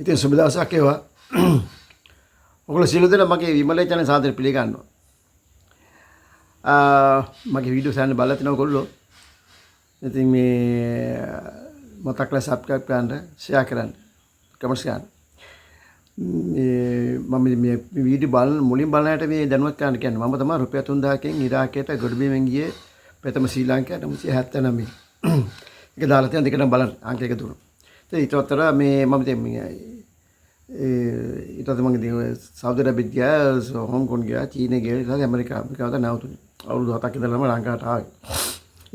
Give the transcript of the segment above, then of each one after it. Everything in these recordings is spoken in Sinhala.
ඉතින් සුබ දවසක් ඒවා. ඔයගොල්ලෝ සියලු දෙනා මගේ විමලේ channel සාදරයෙන් පිළිගන්නවා. මගේ වීඩියෝ channel බලලා තිනවා ඔයගොල්ලෝ. ඉතින් මේ මතකලා subscribe කරන්න, share කරන්න, comments කරන්න. මම මේ වීඩියෝ බලන මුලින් බලන හැට මේ දැනුවත් කරන්න කියන්නේ මම තමයි රුපියල් 3000කින් ඉරාකයට ගොඩබිමෙන් ගියේ ප්‍රථම ශ්‍රී ලංකාවට 979. ඒක දාලා තියෙන දෙකටම බලන්න අංක එක දුන්නා. ඊට අතර මේ මම ඊට අතර මම සෞදි අරාබිය ගියා, හොංකොං ගියා, චීන ගියා, ඊට පස්සේ ඇමරිකාවට නැවතුනේ. අවුරුදු 7ක් ඉඳලාම ලංකාවට ආවේ.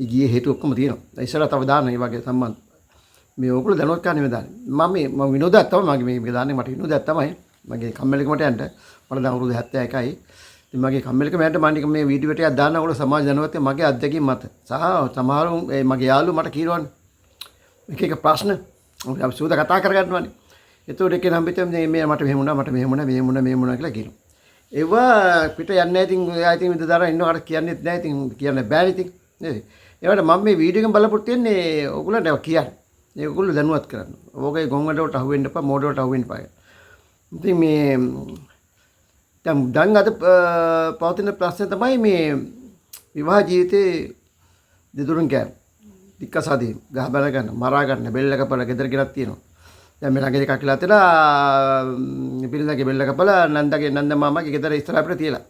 ඊ ගියේ හේතු ඔක්කොම තියෙනවා. ඉස්සරහ තව දාන්න මේ වගේ සම්බන්ධ. මේ ඕගොල්ලෝ දැනුවත් කරන්න මේ දාන්නේ. මම විනෝදයක් තමයි මගේ මේක දාන්නේ. මට විනෝදයක් තමයි. මගේ කම්මැලිකමට යන්න. මට දැන් අවුරුදු 71යි. ඉතින් මගේ කම්මැලිකම යන්න මම මේ වීඩියෝ ටිකක් දාන්න ඕගොල්ලෝ සමාජ දැනුවත් මගේ අත්දැකීම් මත. සහ සමහරු මගේ යාළුවෝ මට කියනවානේ. එක ප්‍රශ්න අපි සූද කතා කරගන්නවානේ. ඒතකොට එකේ නම් පිටම මේ මට මෙහෙම වුණා, මට මෙහෙම වුණා කියලා කියනවා. ඒවා පිට යන්නේ නැහැ. ඉතින් එයා ඉතින් විදදාරා ඉන්නවට කියන්නෙත් නැහැ. ඉතින් කියන්න බෑනේ ඉතින්. නේද? ඒවට මම මේ වීඩියෝ එකෙන් බලපොත් තියන්නේ ඔයගොල්ලන්ට කියන්නේ. මේ ඔයගොල්ලෝ දැනුවත් කරන්න. ඕකේ ගොන් වලට අහු වෙන්න එපා, මෝඩ වලට අහු වෙන්න එපා. ඉතින් මේ දැන් අද පවතින ප්‍රශ්නේ තමයි මේ විවාහ ජීවිතේ දෙදුරුන් කෑම. දික්කසාදී ගහ බල ගන්න, මරා ගන්න, බෙල්ල කපලා ගෙදර ගෙනත් තියෙනවා. දැන් මේ ළඟදී එකක් කියලා තේලා පිරිඳගේ බෙල්ල කපලා නන්ද මාමාගේ ගෙදර ඉස්සරහ අපිට තියලා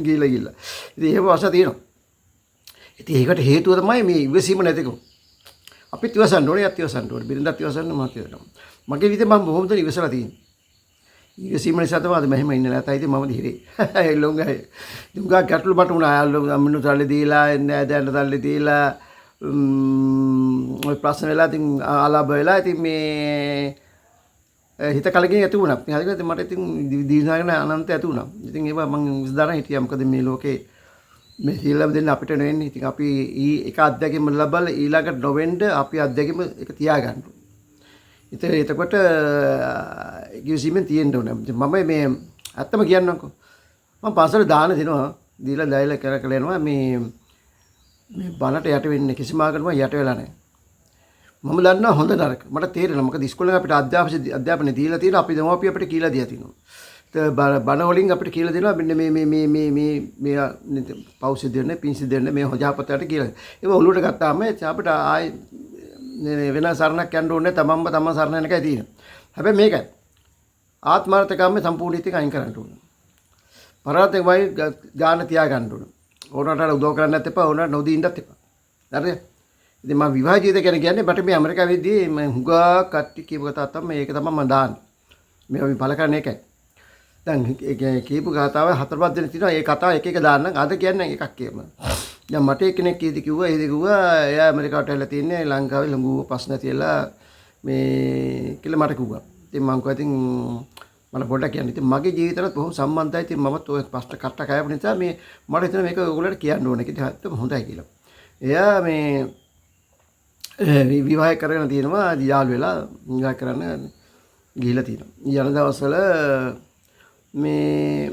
ගිහිල්ලා. ඉතින් එහෙම අවශ්‍ය තියෙනවා. ඉතින් ඒකට හේතුව තමයි මේ ඉවසීම නැතිකම. අපිත් ඉවසන්න ඕනේ, යත් ඉවසන්න ඕනේ. බිරිඳත් ඉවසන්න මම කියනවා. මගේ විදිහට මම බොහොම දෙන ඉවසලා තියෙනවා. ඉවසීම නිසා තමයි අද මෙහෙම ඉන්නේ නැතයි ඉතින් මම දිහිරේ. ඒ ලොංගයි. දුංගා ගැටළු මට උනා. අයල්ලෝ අම්මිනු තල්ලි දීලා එන්නේ දැන් තල්ලි දීලා ඔය ප්‍රශ්න වෙලා ඉතින් ආලාභ වෙලා ඉතින් මේ හිත කලකින් ඇති වුණා. හරිද? මට ඉතින් දීර්ඝායන අනන්ත ඇති වුණා. ඉතින් ඒවා මම විශ්දාරණ හිටියා. මොකද මේ ලෝකේ මේ සීලම් දෙන්න අපිට නෙවෙන්නේ. ඉතින් අපි එක අත්දැකීම ලබලා ඊළඟට නොවෙන්න අපි අත්දැකීම එක තියාගන්න ඕනේ. එතකොට කිසිමෙන් තියෙන්න ඕනේ. මම මේ ඇත්තම කියන්නම්කෝ. මම පන්සල දාන දෙනවා. දීලා දැයිලා කරකල යනවා මේ බනට යට වෙන්නේ කිසිම ආකාරයක යට වෙලා නැහැ. මම දන්නවා හොඳ නරක. මට තේරෙනවා. මොකද ඉස්කෝලේ අපිට අධ්‍යාපනය දීලා තියෙනවා. අපි දෙමව්පිය අපිට කියලා දීලා තියෙනවා. බන වලින් අපිට කියලා දෙනවා මෙන්න මේ පෞසි දෙන්නේ, පින්සි දෙන්නේ මේ හොජාපතට කියලා. ඒක ඔලුවට ගත්තාම අපිට ආයි වෙන සරණක් යන්න ඕනේ. තමන් සරණ යන එකයි තියෙන්නේ. හැබැයි මේකයි ආත්මාර්ථකම්ම සම්පූර්ණීතික අයින් කරන්න ඕනේ. පරාතේ වයි ගාන තියා ගන්න ඕනේ. ඕනට උදව් කරන්න නැත් එපා, ඕනට නොදී ඉන්නත් එපා. හරිද? ඉතින් මම විවාහ ජීවිතය ගැන කියන්නේ මට මේ ඇමරිකාවේදී මම හුඟා කට්ටි කියපු කතාවක් තමයි මේක තමයි මම දාන්නේ. මේ අපි බල කරන එකයි. දැන් කියපු කතාව 4-5 දෙනෙක් තියෙනවා. ඒ කතාව එක එක දාන්න. අද කියන්නේ එකක් කියම. දැන් මට එක්කෙනෙක් කිව්වා එයා ඇමරිකාවට ඇවිල්ලා තින්නේ ලංකාවේ ලඟු ප්‍රශ්න තියලා මේ කියලා මට කිව්වා. ඉතින් මම කිව්වා ඉතින් මම පොඩ්ඩක් කියන්න. ඉතින් මගේ ජීවිතයත් බොහොම සම්බන්ධයි. ඉතින් මමත් ඔය ප්‍රශ්න කට්ට කයපු නිසා මේ මට හිතෙනවා මේක ඔයගොල්ලන්ට කියන්න ඕනේ. ඉතින් හරියටම හොඳයි කියලා. එයා මේ විවාහ කරගෙන තියෙනවා, යාළු වෙලා විවාහ කරන්න ගිහිලා තියෙනවා. යන දවස්වල මේ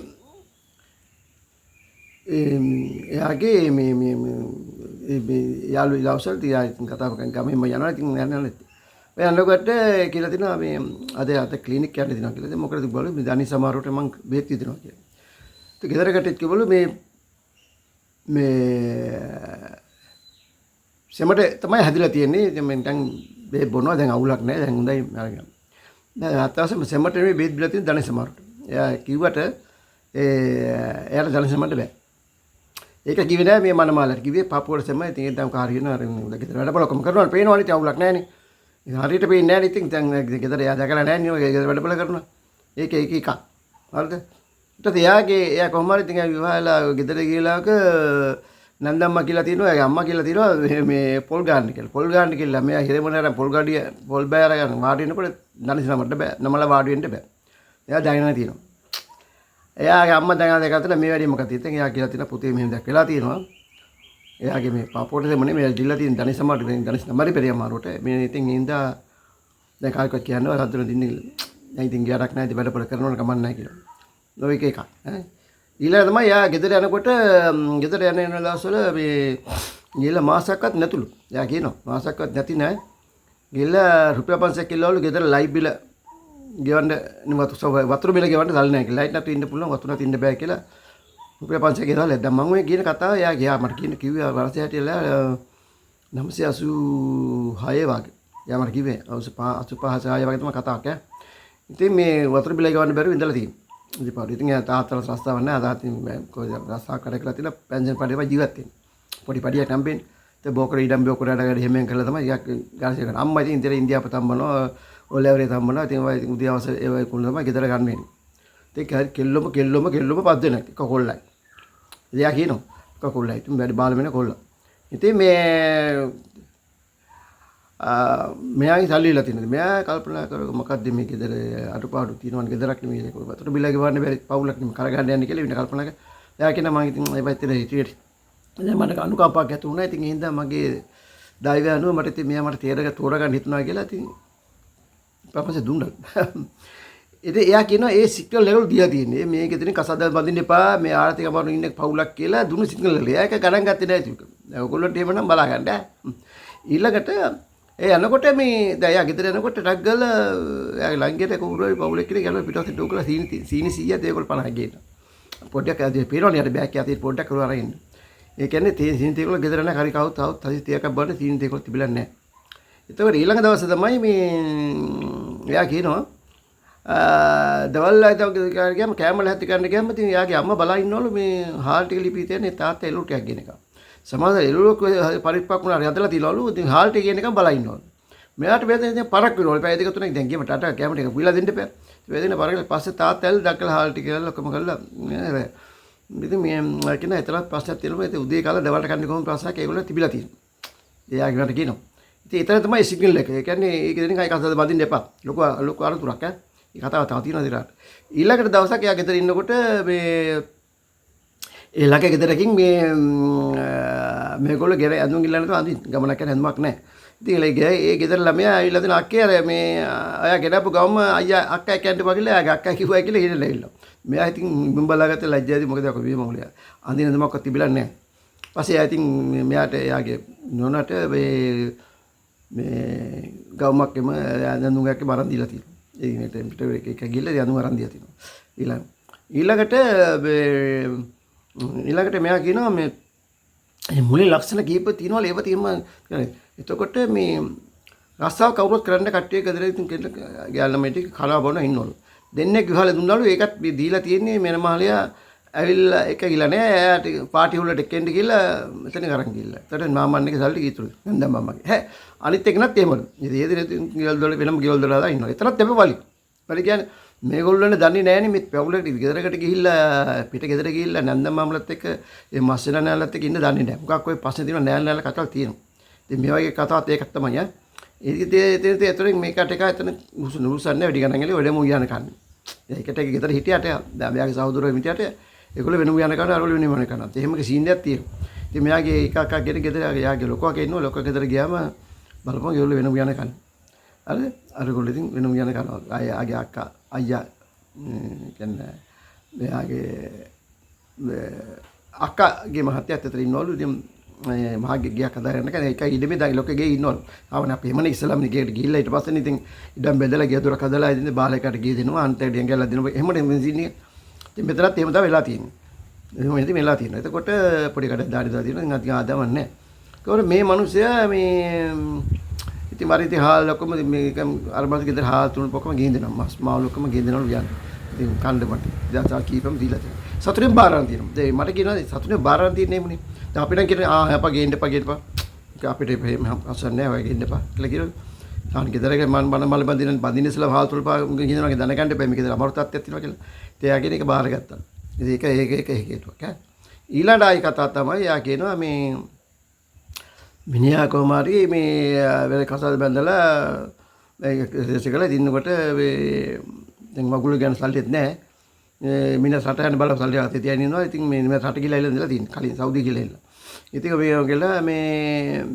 එයාගේ මේ යාළු දවස්වල තියා කතා කරගෙන ගමෙන්ම යනවා. ඉතින් යනවා. ඔය අන්නකොට කියලා තිනවා මේ අද ක්ලිනික් යන්න දිනවා කියලා. මොකටද බලු මේ දනි සමාරෝට මම බෙහෙත් විදිනවා කියලා. ඒක ගෙදරකට කිව්වලු මේ සෙමට තමයි හැදිලා තියෙන්නේ. ඉතින් මම දැන් බෙහෙත් බොනවා. දැන් අවුලක් නැහැ. දැන් හොඳයි අරගෙන. දැන් අත්වාසෙම සෙමට නෙමෙයි බෙහෙත් බිලා තියෙන දනි සමාරෝට. එයා කිව්වට එයාට දනි සමාරට බෑ. ඒක කිව්වේ නෑ මේ මනමාලට. කිව්වේ පාපුවට සෙම. ඉතින් ඒක දැන් කාරියන අර ගෙදර වැඩ බලකොම කරනවා. පේනවනේ ඉතින් අවුලක් නැහැනේ. හරියට පේන්නේ නැහැ. ඉතින් දැන් ගෙදර එයා දැකලා නැහැ නේ. ඔය ගෙදර වැඩබල කරනවා. ඒක එකක්. හරිද? ඊට පස්සේ එයා කොහොම හරි ඉතින් විවාහලා ගෙදර ගිහලාක නන්දම්මා කියලා තියෙනවා. එයාගේ අම්මා කියලා තියෙනවා මේ පොල් ගන්න කියලා. පොල් ගන්න කියලා මෙයා හිරෙමන අර පොල් බෑ අරගෙන වාඩි වෙනකොට දනිසනමට බෑ. නමල වාඩි වෙන්න බෑ. එයා දැනගෙන තියෙනවා. එයාගේ අම්මා දැනගෙන දැකලා මේ වැඩි මොකද ඉතින් එයා කියලා තියෙනවා පුතේ මෙහෙම දැක්කලා තියෙනවා. එයාගේ මේ පාපෝට දෙමනේ මේ දිල්ලා තියෙන දනිසමට මේ දනිසමරි පෙරියමාරෝට මේ ඉතින් ඉඳා දැන් කායිකක් කියනවා රද්දන දින්නේ දැන් ඉතින් ගියාරක් නැහැ ඉතින් වැඩපොළ කරනවන කමක් නැහැ කියලා. ඔය එකක් ඈ ඊළඟ තමයි යා ගෙදර යනකොට ගෙදර යන දවස්වල මේ ගිහලා මාසයක්වත් නැතුළු. එයා කියනවා මාසයක්වත් නැති නෑ. ගිහලා රුපියල් 500 කිල්ලවලු ගෙදර ලයිව් බිල ගෙවන්න වතුර බිල ගෙවන්න දන්නේ නැහැ කියලා. ලයිට් නැතුව ඉන්න පුළුවන් වතුර නැතුව ඉන්න බෑ කියලා. රුපියල් 500 ගෙවලා දැන් මම ඔය කියන කතාව එයා ගියා මට කිව්වා වර්ෂය හැටියලා 986 වගේ. එයා මට කිව්වේ 85 වගේ තමයි කතාවක් ඈ. ඉතින් මේ වතුර බිල ගෙවන්න බැරුව ඉඳලා තියෙනවා. ඉතින් පාඩු ඉතින් එයා තාත්තලා රස්තාවක් නැහැ. අද ඉතින් කොහෙද රස්තාවක් කඩ කරලා තියෙන පෙන්ෂන් පඩේම ජීවත් වෙන්නේ. පොඩි පඩියක් හම්බෙන්නේ. ඒ බෝකර ඉඩම් බෝකර වැඩ හැමෙන් කරලා තමයි යක් ගානසි කරන්නේ. අම්මා ඉතින් ඉතින් ඉන්දියාව තම්බනවා ඔලෙවරේ තම්බනවා. ඉතින් ඔය උදේ අවස ඒ කුණ තමයි ගෙදර ගන්න වෙන්නේ. ඉතින් කෙල්ලොම පස් දෙනෙක් එක කොල්ලයි. එයා කියනවා එක කොල්ලයි. ඉතින් වැඩි බාල වෙන කොල්ල. ඉතින් මෙයාගේ සල්ලි ඉලා තියෙනවා. මෙයා කල්පනා කරා මොකද්ද මේ ගෙදර අඩුපාඩු තියෙනවනේ ගෙදරක් නෙමෙයි ඒක. වතුර බිල ගෙවන්න බැරි පවුලක් නෙමෙයි කරගන්න යන්නේ කියලා ඉන්න කල්පනා කරා. එයා කියනවා මම ඉතින් ඒ පැත්තේ හිටියේ. දැන් මට අනුකම්පාවක් ඇති වුණා. ඉතින් ඒ හින්දා මගේ දෛවය අනුව මට ඉතින් මෙයා මට තෝරගන්න හිතුණා කියලා ඉතින් පපසේ දුන්නා. ඉතින් එයා කියනවා ඒ සිග්නල් ලෙවල් දීලා තියෙන්නේ. මේක ඉතින් කසාද බඳින්න එපා. මේ ආර්ථික අමාරු ඉන්න පවුලක් කියලා දුන්න සිග්නල් එක. එයා ඒක ගණන් ගත්තේ නැහැ ඒක. දැන් ඔයගොල්ලන්ට එහෙම නම් බලා ගන්න ඈ. ඊළඟට ඒ යනකොට මේ දැන් එයා ගෙදර යනකොට ටක් ගාලා එයාගේ ළඟට කවුරුහරි පවුලෙක් කෙනෙක් යනවා පිටවස්සේ ටෝකලා සීනි 100ක් ඒගොල්ලෝ 50ක් ගේනවා. පොඩ්ඩක් අද පේනවනේ යට බෑග් එකේ අතේ පොඩ්ඩක් කරුවා අරගෙන. ඒ කියන්නේ සීනි තේකොළ ගෙදර නැහැ හරි කවුත් හරි 30ක් බඩ සීනි තේකොළ තිබිලා නැහැ. ඒතකොට ඊළඟ දවසේ තමයි මේ එයා කියනවා දවල්ලා ගියාම කැමරා හැත්ති ගන්න ගියාම ඉතින් එයාගේ අම්මා බලා ඉන්නවලු මේ හාල් ටික ලිපී තියන්නේ තාත්තා එළු ටිකක් ගෙන එක. සමහර එළුවක් පරිප්පක් වුණා හදලා තියලවලු ඉතින් හාල් ටික ගෙන එක බලා ඉන්නවලු. මෙයාට වේදෙන ඉතින් පරක් වෙනවලු. පැය දෙක තුනක් දැන් ගියම ටට කැමරා ටික පුයිලා දෙන්න එපා. වේදෙන පරක් පස්සේ තාත්තා එළු දැක්කලා හාල් ටික ගාලා ඔක්කොම කරලා ඉතින් මේ කියන එතරම් ප්‍රශ්නයක් තියෙනවා. ඉතින් උදේ කාලා දවල්ට කන්නේ කොහොම ප්‍රශ්නයක් ඒගොල්ලෝ තිබිලා තියෙනවා. එයාගේ මට කියනවා. ඉතින් එතන තමයි සිග්නල් එක. ඒ කියන්නේ ඒක දෙනින් අය කසාද බඳින්න එපා. ලොකු අරතුරක් ඈ. මේ කතාව තව තියෙනවා දිරාට. ඊළඟට දවසක් එයා ගෙදර ඉන්නකොට මේ ඒ ළඟ ගෙදරකින් මේගොල්ලෝ ගෙර ඇඳුම් ඉල්ලන්න තව අඳින්න ගමනක් යන හැඳුමක් නැහැ. ඉතින් ඒ ගෙදර ළමයා ඇවිල්ලා දෙන අක්කේ අර මේ අයා ගෙනපු ගම අයියා අක්කා කියන්න බගිලා එයාගේ අක්කා කිව්වා කියලා ඉහෙල ඇවිල්ලා. මෙයා ඉතින් බම්බලාගත්තේ ලැජ්ජාදී මොකද අක්කෝ මේ මොකද අඳින හැඳුමක්වත් තිබිලා නැහැ. පස්සේ එයා ඉතින් මෙයාට එයාගේ නෝනට මේ ගවමක් එම ඇඳුම් එකක් මරන් දීලා තියෙනවා. ඒකට පිට එක ගිහලා යනු අරන් දියා තිනවා. ඊළඟට මෙයා කියනවා මේ මුලින් ලක්ෂණ කීප තියෙනවලු ඒව තියෙම එතකොට මේ රස්සාව කවුරුත් කරන්න කට්ටිය ගෙදර ඉතින් ගෑල්ලා මේ ටික කනවා බොන ඉන්නවලු. දෙන්නේ ගිහලා දුන්නලු ඒකත් දීලා තියෙන්නේ මෙනමාලියා ඇවිල්ලා එක ගිහලා නෑ එයාට පාටි හොල්ලට එක්කෙන්ද කියලා මෙතන කරන් ගිහලා. ඒතට මාමන්නගේ සල්ලි කීතුරු. නන්දා මාමගේ. හැ අනිත් එකනත් එහෙමලු. ඉතින් ඒ දින ගෙවල් වල වෙනම ගෙවල් වල දාලා ඉන්නවා. එතනත් එපවලි. වලි කියන්නේ මේගොල්ලෝනේ දන්නේ නෑනේ මේ පැවුලට ගෙදරකට ගිහිල්ලා පිට ගෙදර ගිහිල්ලා නන්දා මාමලත් එක්ක ඒ මස්සන නෑලත් එක්ක ඉන්න දන්නේ නෑ. මොකක් ඔය ප්‍රශ්නේ තියෙනවා නෑල කතාවක් තියෙනවා. ඉතින් මේ වගේ කතාවත් ඒකක් තමයි ඈ. ඒකේ එතනින් මේකට එක එතන නුරුසන්නේ වැඩි ගණන් ගලේ වැඩම උයන කන්නේ. ඒකට එක ගෙදර හිටියට දැන් මෙයාගේ සහෝදරයෝ හිටියට ඒගොල්ලෝ වෙනම යන කරා අරවල වෙනම යන කරා. එහෙම සීන්යක් තියෙනවා. ඉතින් මෙයාගේ එක අක්කා ගෙදර යාගේ ලොකෝ කෙනෙක් ඉන්නවා. ලොකෝ ගෙදර ගියාම බලපන් ඒගොල්ලෝ වෙනම යන කන්නේ. හරිද? අරගොල්ලෝ ඉතින් වෙනම යන කරා. ආගේ අක්කා අයියා කියන්නේ මෙයාගේ අක්කාගේ මහත්තයාත් අතර ඉන්නවලු. ඉතින් මේ මහගේ ගියක් හදාගන්න කන එකයි ඉඩමේ දායි ලොකේ ගේ ඉන්නවලු. ආවන අපි එමනේ ඉස්සලාම ගේට ගිහිල්ලා ඊට පස්සේ ඉතින් ඉඩම් බෙදලා ගේ දොරක් හදලා ඉතින් බාලයකට ගේ දෙනවා. අන්තයට ඩියංගල්ලා දෙනවා. එහෙමනේ මෙසින්නේ. ඉතින් මෙතනත් එහෙම තමයි වෙලා තියෙන්නේ. එහෙම ඉතින් වෙලා තියෙනවා. එතකොට පොඩි කඩක් දාඩි දාලා තියෙනවා. ඉතින් ආදමන්නේ. ඒකෝර මේ මිනිස්සයා මේ ඉතින් මරිතේ හාල් ඔක්කොම මේ අර මාස ගෙදර හාල් තුන පොකම ගෙන් දෙනවා. මස් මාළු ඔක්කොම ගෙන් දෙනවලු යන්නේ. ඉතින් කණ්ඩ මට. දැන් කීපම් දීලා තියෙනවා. සතුටෙන් බාරන් තියෙනවා. දැන් මට කියනවා සතුටෙන් බාරන් තියෙන්නේ නෙමෙයි. දැන් අපිට කියන අපා ගේන්න එපා ගේන්න එපා. අපිට එහෙම අසන්න නැහැ ඔය ගේන්න එපා කියලා කියනවා. තාන ගෙදරක මම මල බඳින ඉස්සලා හාල් තුන පා ගෙනිනවා වගේ දැනගන්න එපා. මේක ගෙදර අමාරු තත්ත්වයක් තියෙනවා කියලා. ඉතින් එයා කියන එක බාරගත්තා. ඉතින් ඒක හේතුවක් ඈ. ඊළඟ ආයි කතාව තමයි එයා කියනවා මේ මිනිහා කොමාරි මේ වෙල කසාද බැඳලා ඒක දෙසකලා දිනනකොට මේ දැන් මගුල ගන්න සල්ලිත් නැහැ. මිනිහ රට යන බල සල්ලි අතේ තියන් ඉන්නවා. ඉතින් මේ රට ගිහලා ඉඳලා තියෙන කලින් සෞදි ගිහලා ඉන්න. ඉතින් මේ ගිහලා මේ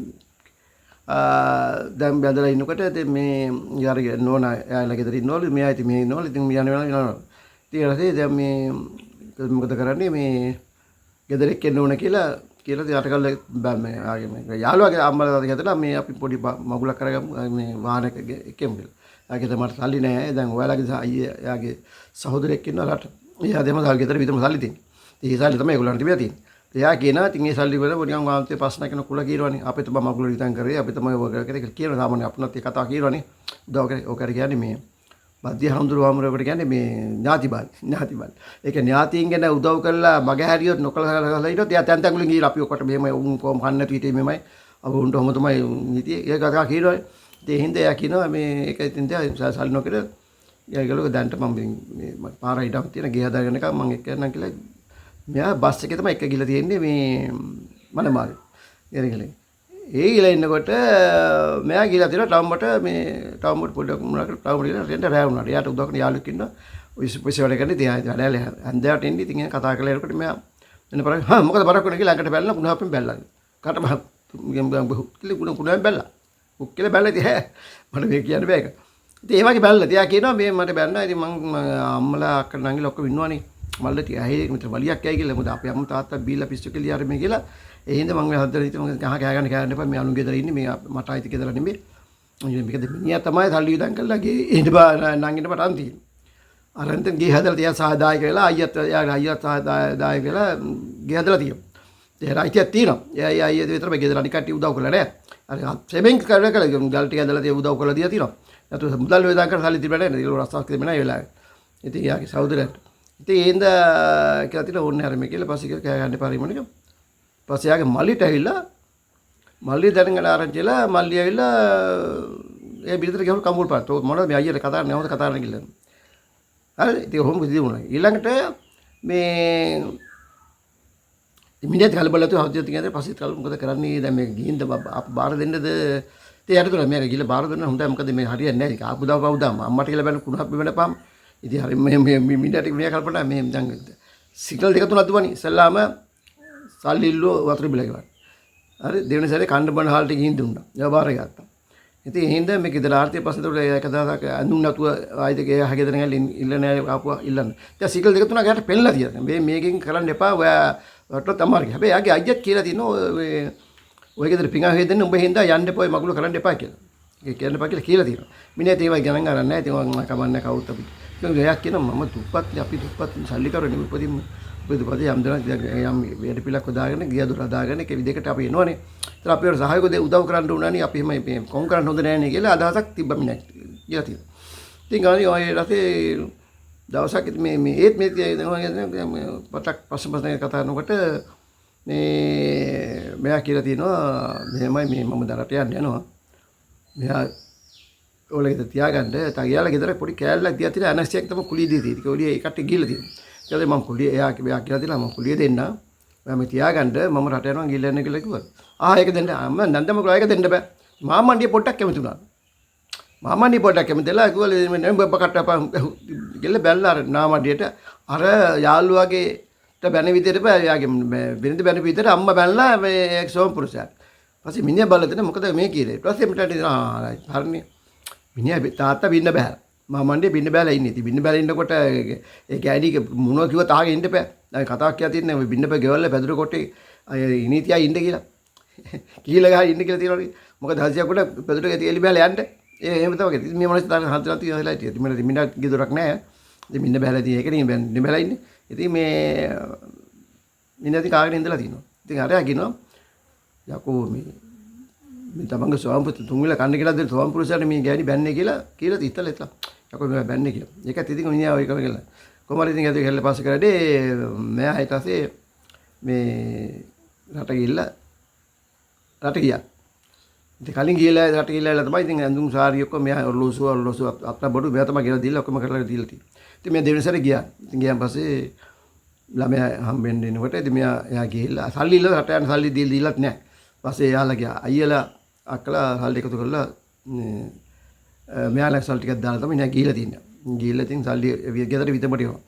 දැන් බැඳලා ඉන්නකොට ඉතින් මේ යාරගේ නෝනා එයාලා ගෙදර ඉන්නවලු. මෙයා ඉතින් මේ ඉන්නවලු. ඉතින් යන වෙලාව යනවා. ඊට පස්සේ දැන් මේ මොකද කරන්නේ මේ ගෙදර එක්කෙන්න ඕන කියලා ඉතින් අටකල්ල මේ ආගේ මේ යාළුවාගේ අම්මලා තාත්තා හිතලා මේ අපි පොඩි මගුලක් කරගමු මේ වාහනයක එක්කෙමු කියලා. එයාගේ මට සල්ලි නැහැ. දැන් ඔයාලගේ අයියා එයාගේ සහෝදරයෙක් ඉන්නවා රට. එයා දෙම සල්ලි ගෙදර විතරම සල්ලි තියෙන්නේ. ඉතින් ඒ සල්ලි තමයි ඒගොල්ලන්ට තිබිලා තියෙන්නේ. එයා කියනවා ඉතින් ඒ සල්ලි වල නිකන් වාන්තේ ප්‍රශ්න කරන කුල කියනවනේ. අපිට බම මගුල විතන් කරේ. අපි තමයි ඔය කරේ කියන සාමාන්‍ය අපනත් ඒ කතාව කියනවනේ. උදව් කරේ. ඔකට කියන්නේ මේ බද්දිය හඳුරුවාමරකට කියන්නේ මේ ඥාතිබාල්. ඒක ඥාතීන් ගැන උදව් කරලා මග හැරියොත් නොකලලා හිටියොත් එයා තැන් තැන් වලින් ගිහලා අපි ඔකට මෙහෙම උන් කොහොම කන්න නැති හිටියේ මෙහෙමයි. අපි උන්ට ඔහොම තමයි හිටියේ. ඒක කතා කියනවනේ. ඒ හින්දා එයා කියනවා මේ ඒක ඉතින් සල්ලි නොකර එයාගලෝ දැන්ට මම මේ පාර හිටම් තියෙන ගේ හදාගෙන එක මම එක්ක යන්නම් කියලා මෙයා බස් එකේ තමයි එක්ක ගිහලා තියෙන්නේ මේ මනමාලේ. එරගලේ. ඒ ගිහලා ඉන්නකොට මෙයා ගිහලා තියෙනවා ටවුම්බට මේ ටවුම්බට පොඩ්ඩක් මොනවාකට ටවුම්බට ගිහලා රෙන්ට රෑ වුණාට. එයාට උදව් කරන යාළුවෙක් ඉන්නවා. ඔය පොයිස වැඩ කරන්නේ තියා වැඩ හන්දෑවට එන්නේ. ඉතින් කතා කරලා එනකොට මෙයා එන්න පරක් හා මොකද බරක් වෙන කියලා ළඟට බැලලා කුණාපෙන් බැලලා. කට බහ කුණාපෙන් බැලලා. උක් කියලා බැලලා ඉතින් හැ මට මේ කියන්න බෑ ඒක. ඉතින් ඒ වගේ බැලලා තියා කියනවා මේ මට බැන්නා. ඉතින් මං අම්මලා අක්කලා නංගිලා ඔක්කොම ඉන්නවනේ. මල්ල තියා ඇහි මෙතන වලියක් ඇයි කියලා. මොකද අපේ අම්මා තාත්තා බීලා පිස්සු කියලා යාර මේ කියලා. ඒ හින්දා මං මේ හදලා ඉතින් මං කෑ ගන්න එපා. මේ අනුන් ගෙදර ඉන්නේ මේ මට ආයිති ගෙදර නෙමෙයි. මේකද මිනිහා තමයි සල්ලි විදන් කරලා ගේ ඉන්න බා නංගින්න පටන් තියෙන්නේ. අරන්තන් ගේ හදලා තියා සහායදායක වෙලා අයියත් සහායදායක වෙලා ගේ හදලා තියෙනවා. ඒ රයිතියක් තියෙනවා. එයා අයියද විතර මේ ගෙදර අනික කට්ටිය උදව් කරලා නැහැ. අර සෙමින් කරලා ගල් ටික ඇදලා තිය උදව් කරලා තියා තියෙනවා. නැතු මුදල් වේදන් කරලා සල්ලි තිබුණා නේද? ඒක රස්සාවක් දෙන්නේ නැහැ ඒ වෙලාවේ. ඉතින් යාගේ සහෝදරයාට. ඉතින් ඒඳ කියලා තියෙන ඕනේ හැර මේ කියලා පස්සේ කෑ ගන්න පරිමණික. පස්සේ යාගේ මල්ලිට ඇවිල්ලා මල්ලි දැනගෙන ආරංචිලා මල්ලි ඇවිල්ලා ඒ බිරිඳට ගහුව කම්බුල් පාත්. මොනවද මේ අයියට කතා කරන්නේ? නැවත කතා කරන්න කියලා. හරි ඉතින් ඔහොම කිසි වුණා. ඊළඟට මේ මිනිහත් කලබලතු හවුදියත් කියන්නේ පස්සේ කල මොකද කරන්නේ දැන් මේ ගිහින්ද අප බාර දෙන්නද ඉතින් යට තුන මම ගිහලා බාර දුන්නා හොඳයි මොකද මේ හරියන්නේ නැහැ ඒක ආපු දව පවුදාම අම්මට කියලා බැලුන කුණක් බෙවෙනපම් ඉතින් හරි මේ මිනිහට මේ කල්පනා මේ දැන් සිග්නල් දෙක තුනක් දුවනි ඉස්සල්ලාම සල්ලි ඉල්ලුව වතුර බිල ගෙවන්න හරි දෙවෙනි සැරේ කණ්ඩ බණ හාල්ට ගිහින් දුන්නා ඒවා බාර ගත්තා ඉතින් ඒ හින්දා මේක ඉතල ආර්ථික පස්සේ උඩ එක දවසක් අඳුන් නැතුව ආයිද ගේ හැගෙදර ගිහලා ඉල්ල නැහැ ආපුවා ඉල්ලන්න දැන් සිග්නල් දෙක තුනක් යට පෙන්නලා තියෙනවා මේ මේකෙන් කරන්න එපා ඔයා වටට තමයි. හැබැයි යාගේ අයියත් කියලා තියෙනවා ඔය ගෙදර පිඟා හේදෙන්න උඹ හින්දා යන්න එපා ඔය මගුල කරන්න එපා කියලා. ඒක කියන්න එපා කියලා තියෙනවා. මිනිහත් ඒවයි ගණන් ගන්න නැහැ. ඉතින් මම කමන්නේ කවුරුත් අපි. ඉතින් එයා කියනවා මම දුප්පත් අපි දුප්පත් සල්ලි කරුනේ උපදින්න. උපදිපද යම් දණක් යම් වැඩ පිළක් හදාගෙන ගිය දොර හදාගෙන ඒක විදිහකට අපි එනවනේ. ඉතින් අපි වල සහායක උදව් කරන්න උනානේ අපි එහෙම කොම් කරන්න හොඳ නැහැ නේ කියලා අදහසක් තිබ්බ මිනිහට. කියලා තියෙනවා. ඉතින් ගානේ ඔය රටේ දවසක් මේ ඒත් මේ පටක් පස්සේ කතා කරනකොට මේ මෙයා කියලා තියෙනවා මෙහෙමයි මේ මම දරට යන්න යනවා මෙයා ඔලෙද තියාගන්න තගියාලා ගෙදර පොඩි කෑල්ලක් දියා තියෙන අනස්සියක් තමයි කුලිය දී තියෙන්නේ. ඒක ඔලිය ඒකට ගිහලා තියෙනවා. ඊට පස්සේ මම කුලිය එයා කියලා තියෙනවා මම කුලිය දෙන්න මම තියාගන්න මම රට යනවා ගිහලා යන්න කියලා කිව්වා. ඒක දෙන්න අම්ම නන්දම කෝ ඒක දෙන්න බෑ. මාමණ්ඩිය පොඩ්ඩක් කැමති වුණා. මාමණ්ඩිය පොඩ්ඩක් කැමතිලා කිව්වා මේ බබ කට්ටපන් ගිහලා බැලලා අර නාමඩියට අර යාළුවාගේට බැන විදියට බෑ යාගේ බිරිඳ බැන විදියට අම්මා බැලලා මේ සෝම් පුරුෂයාට. පස්සේ මිනිහා බලලා දෙන මොකද මේ කීරේ. ඊට පස්සේ මට හරිනේ මිනිහා තාත්තා බින්න බෑලා. මාමණ්ඩිය බින්න බෑලා ඉන්නේ. ඉතින් බින්න බෑලා ඉන්නකොට ඒ කෑඩිගේ මොනවා කිව්වත් ආගේ ඉන්න බෑ. දැන් කතාවක් කියලා තියන්නේ ඔය බින්න බෑ ගෙවල්ල පැදුර කොටේ ඉනීතියා ඉන්න කියලා. කීලා ගහලා ඉන්න කියලා තියෙනවනේ. මොකද හසියක් උඩ පැදුර එලි බෑලා යන්න. එහෙම තමයි. ඉතින් මේ මිනිස්සු තාම හතරක් තියලා හිටියා. ඉතින් මිනිහට ගෙදරක් නැහැ. ඉතින් මින්න බෑලා ඉතින් ඒකනේ මින්න බෑලා ඉන්නේ. ඉතින් මේ මිනිහත් කාගෙන ඉඳලා තිනවා. ඉතින් අරයා කියනවා යකෝ මේ තමන්ගේ ස්වාමපුත් තුන්විල කන්න කියලා දෙන්න ස්වාමපුරුෂයාට මේ ගෑණි බැන්නේ කියලා ඉතල එතලා. යකෝ මේ බැන්නේ කියලා. ඒකත් ඉතින් මිනිහා ඔය කරගෙන කොහමද ඉතින් ඒක හැල්ල පාස් කරලා මෙයා ඊට පස්සේ මේ රට ගිහිල්ලා රට ගියා. ඉතින් කලින් ගිහලා රට ගිහලා තමයි ඉතින් ඇඳුම් සාරි ඔක්කොම මෙයා ඔරලෝසුව අත්ත බඩු මෙයා තමයි ගෙනලා දීලා ඔක්කොම කරලා දීලා තියෙන්නේ. ඉතින් මෙයා දෙවෙනි සැරේ ගියා. ඉතින් ගියාන් පස්සේ ළමයා හම්බෙන්න එනකොට ඉතින් මෙයා ගිහිල්ලා සල්ලි ඉල්ලලා රට යන සල්ලි දීලාත් නැහැ. පස්සේ එයාලා ගියා. අයියලා අක්කලා සල්ලි එකතු කරලා මෙයාලා සල්ලි ටිකක් දාලා තමයි නෑ ගිහිල්ලා තින්නේ. ගිහිල්ලා ඉතින් සල්ලි ගෙදර විතමට යනවා.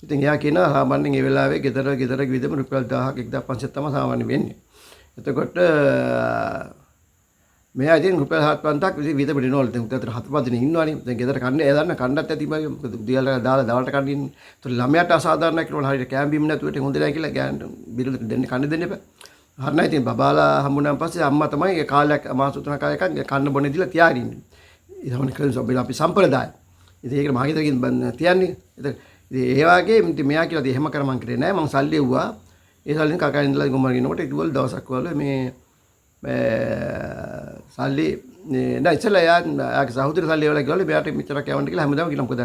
ඉතින් එයා කියනවා සාමාන්‍යයෙන් ඒ වෙලාවේ ගෙදර විතම රුපියල් 1000ක් 1500 තමයි සාමාන්‍ය වෙන්නේ. එතකොට මෙයා ඉතින් රුපියල් 7,500ක් විතම දෙනවලු. දැන් උදේට 7 දින ඉන්නවනේ. දැන් ගෙදර කන්නේ එයා දන්න කන්නත් ඇති බයි. මොකද උදේලා දාලා දවල්ට කන්නේ ඉන්නේ. ඒතකොට ළමයාට අසාධාරණයක් කියනවා හරියට කෑම බීම නැතුව ඉතින් හොඳ නැහැ කියලා ගෑනට බිරිඳට දෙන්න කන්න දෙන්න එපා. හරිනේ ඉතින් බබාලා හම්බුනාන් පස්සේ අම්මා තමයි ඒ කාලයක් මාස 3 කාලයක් කන්න බොන්නේ දීලා තියාගෙන ඉන්නේ. ඒ තමයි කරන සබ්බේ අපි සම්ප්‍රදාය. ඉතින් ඒකට මහා ගෙදරකින් තියන්නේ. ඉතින් ඒ වගේ ඉතින් මෙයා කියලා එහෙම කර මං කරේ නෑ. මං සල්ලි එව්වා. ඒ සල්ලි කකා ඉඳලා ගොම්මර ගෙනකොට ඉතින් දවසක් වල මේ සල්ලි නෑ ඉතලා යාගේ සහෝදර සල්ලි වල ගිහලා මෙයාට මෙච්චරක් යවන්න කියලා හැමදාම කියලා මොකද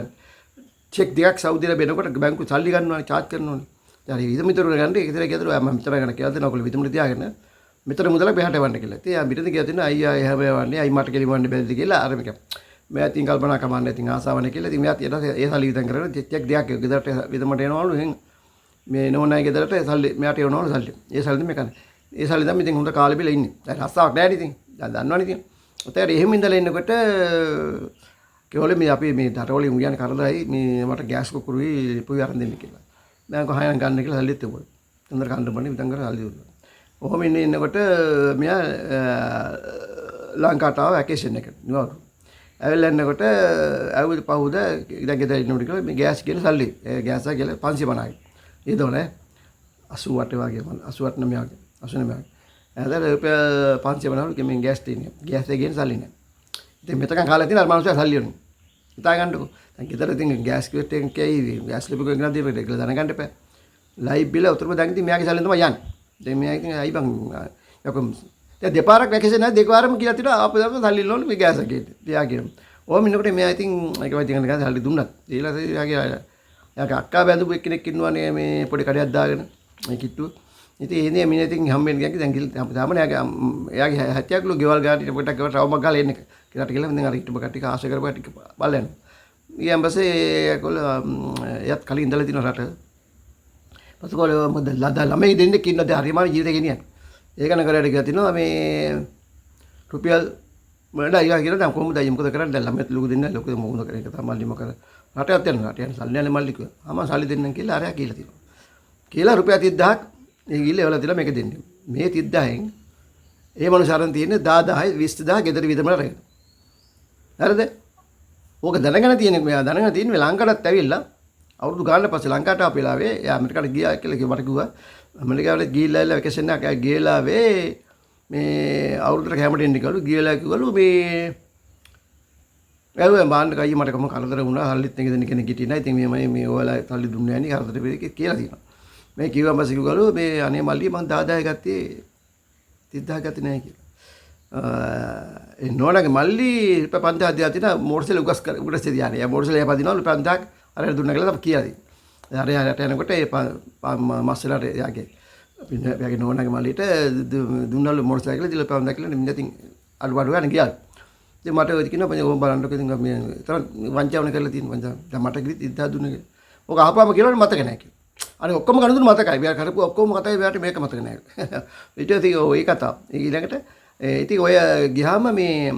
චෙක් දෙකක් සෞදියට බෙනකොට බැංකු සල්ලි ගන්නවානේ charge කරනවානේ. ඊට හරි විදමිතුරු ගන්න ඒක ඉතල කියදලා මම මෙතන ගන්න කියලා දෙනවා ඔයගොල්ලෝ විදමිතුරු තියාගෙන මෙතන මුදලක් මෙහාට එවන්න කියලා. ඉතින් යා පිටින් කියලා දෙනවා අයියා එහෙම එවන්නේ අයි මට කෙලිවන්න බැරිද කියලා අර මේක. මෙයා ඉතින් කල්පනා කමන්නේ ඉතින් ආසාවනේ කියලා ඉතින් මෙයා ඒ සල්ලි විතර කරගෙන චෙක් දෙකක් ගෙදරට විදමට එනවලු එහෙන් මේ නෝනාගේ ගෙදරට සල්ලි මෙයාට එවනවලු සල්ලි. ඒ සල්ලි මේ කන්නේ. ඒ සල්ලි තමයි ඉතින් හොඳ කාලෙ බිල ඉන්නේ. දැන් රස්සාවක් නැහැ ඉතින්. දැන් දන්නවනේ ඉතින්. ඔතේ එහෙම ඉඳලා ඉන්නකොට කෙවලේ මේ අපි මේ දරවලින් උයන් කරදරයි මේ මට ගෑස් කුකුරුයි ලිපුයි අරන් දෙන්න කියලා. දැන් කොහායන් ගන්න කියලා සල්ලිත් තිබුණා. තොන්දර කන්න බන්නේ විතං කර සල්ලි දුන්නා. ඔහොම ඉන්නකොට මෙයා ලංකාවට ආව වැකේෂන් එකට. නිවාඩු. ඇවිල්ලා එන්නකොට ඇවිත් පහුද ඉතින් ගෙදර ඉන්නකොට කියලා මේ ගෑස් කියන සල්ලි. ඒ ගෑස් එක කියලා 550යි. ඊදෝනේ 88 වගේ මම 88 9 වගේ 89 වගේ. ඇදලා රුපියල් 500 වනාලු මේ ගෑස් තියෙන්නේ. ගෑස් එකේ ගේන සල්ලි නෑ. ඉතින් මෙතකන් කාලේ තියෙන අර මනුස්සයා සල්ලි වුණා. හිතා ගන්නකො. දැන් ගෙදර ඉතින් ගෑස් කිව්වට එකෙන් කෑයි ගෑස් ලිපි එකක් ගෙනත් දීපේ කියලා දැනගන්න එපා. ලයිව් බිල උතුරම දැන් ඉතින් මෙයාගේ සල්ලෙන් තමයි යන්නේ. දැන් මෙයා ඉතින් අයි බං යකම් දැන් දෙපාරක් වැකේෂන් නැහැ දෙපාරම කියලා තියලා ආපු දවස් සල්ලි ලෝන මේ ගෑස් එකේ. තියා කියන. ඕම ඉන්නකොට මෙයා ඉතින් ඒක වයින් ගන්න සල්ලි දුන්නත්. ඊළඟ යාගේ අක්කා බැඳපු එක්කෙනෙක් ඉන්නවනේ මේ පොඩි කඩයක් දාගෙන මේ කිට්ටුව. ඉතින් එනේ මිනිහ ඉතින් හම්බෙන්න ගියා දැන් ගිහින් තාමනේ එයාගේ 70 කිලෝ ගෙවල් ගාන ඊට පොඩක් ගෙවල් රවුමක් ගාලා එන්නේ. කියලා කියලා දැන් අර හිටපු කට්ටිය ආශ්‍රය කරපු කට්ටිය බලන්න. ඊයන් පස්සේ ඒගොල්ලෝ එයත් කලින් ඉඳලා තින රට. පස්සේ ගොල්ලෝ මොකද ළමයි දෙන්නෙක් ඉන්නද හරියම ජීවිතේ ගෙනියන්නේ. ඒක නගරයට ගියා තිනවා මේ රුපියල් මඩ අයියා කියලා දැන් කොහොමද අයියා මොකද කරන්නේ දැන් ළමයි ලොකු දෙන්න ලොකු මොකද කරේ ඒක තමයි මල්ලි මොකද රටයක් යන රට යන සල්ලි නැලේ මල්ලි කිව්වා. ආම සල්ලි දෙන්නම් කියලා අරයා කියලා තිනවා. කියලා රුපියල් 30000ක් ඒ ගිල්ල එවලා තියලා මේක දෙන්නේ. මේ 30000න් ඒ මනුස්සයා අරන් තියෙන්නේ 10000 20000 ගෙදර විතරම රැගෙන. හරිද? ඕක දැනගෙන තියෙන මෙයා දැනගෙන තියෙන්නේ ලංකාවටත් ඇවිල්ලා අවුරුදු ගානක් පස්සේ ලංකාවට ආපු වෙලාවේ එයා ඇමරිකාට ගියා කියලා මට කිව්වා. ඇමරිකාවට ගිහිල්ලා වැකේෂන් එකක් ගිහලා මේ අවුරුද්දට කැමරට එන්න කිව්වලු. ගිහලා කිව්වලු මේ ඇහුවා බාන්න කයි මට කොහොම කරදර වුණා. හල්ලිත් එක දෙන්න කෙනෙක් හිටියේ නැහැ. ඉතින් මේ ඔයාලා සල්ලි දුන්නේ නැහැ නේ කරදර වෙයි කියලා තියෙනවා. මේ කිව්වම පස්සේ කිව්වලු මේ අනේ මල්ලි මං 10000 ගත්තේ 30000 ගත්තේ නැහැ කියලා. ඒ නෝනාගේ මල්ලි රුපියල් 5000 දියා තියෙන මෝටර් උගස් තියානේ. යා මෝටර් සයිකල් පදිනවා රුපියල් 5000ක් අර දුන්නා කියලා තමයි කියලා දෙන්නේ. අර යාට යනකොට ඒ මස්සලට යාගේ අපි යාගේ නෝනාගේ මල්ලිට දුන්නලු මෝටර් සයිකල් දීලා රුපියල් 5000 කියලා ඉතින් අඩු ගන්න ගියා. ඉතින් මට ඔය කියනවා ඔබ බලන්නකෝ ඉතින් මේ තරම් වංචාවන කරලා තියෙන වංචාව. දැන් මට කිව්විත් 30000 දුන්නා කියලා. ඔක අහපුවම කියලා මතක නැහැ කියලා. අනේ ඔක්කොම ගණන් දුන්න මතකයි. මෙයා කරපු ඔක්කොම මතකයි. මෙයාට මේක මතක නැහැ. ඊට පස්සේ ඔය කතාව. ඊළඟට ඉතින් ඔය ගියාම මේ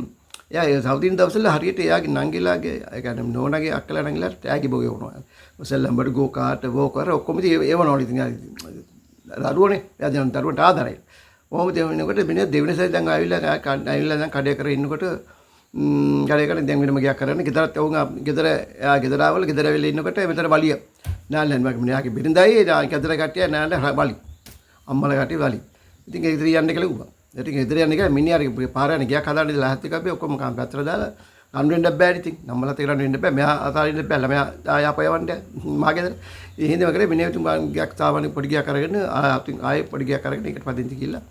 එයා සවුදින දවස්වල හරියට එයාගේ නංගිලාගේ ඒ කියන්නේ නෝනාගේ අක්කලා නංගිලාට ටැගි බෝගේ වුණා. මොසෙල්ලම්බඩ ගෝ කාට වෝකර ඔක්කොම ඉතින් ඒවනවලු ඉතින් දරුවනේ. එයා දැන් දරුවන්ට ආදරයි. කොහොමද වෙනකොට මිනිහ දෙවෙනි සැරේ දැන් ආවිල්ලා දැන් කඩේ කර ඉන්නකොට කඩේ කර දැන් වෙනම ගියක් කරන්නේ. ගෙදරත් වුණා ගෙදර එයා ගෙදර ආවල ගෙදර වෙලා ඉන්නකොට මෙතන වලිය නාලෙන් මගේ මිනිහාගේ බිරිඳයි ගෙදර කට්ටිය නාලේ වලි. අම්මලා කට්ටිය වලි. ඉතින් ඒ ඉතින් යන්න කියලා කිව්වා. ඉතින් ඉදිරිය යන්නේ කියලා මිනිහාගේ පාර යන ගියක් හදාන්න ඉඳලා හත් එකක් ඔක්කොම පැත්තට දාලා රන් වෙන්න බෑ ඉතින් නම්මලත් ඒක රන් වෙන්න බෑ මෙහා අතාරින්න බෑ ළමයා ආයපයවන්න මාගේද ඒ හින්දා කරේ මිනිහ තුන් ගියක් තාවනේ පොඩි ගියක් අරගෙන ආයෙ පොඩි ගියක් අරගෙන ඒකට පදින්ති කියලා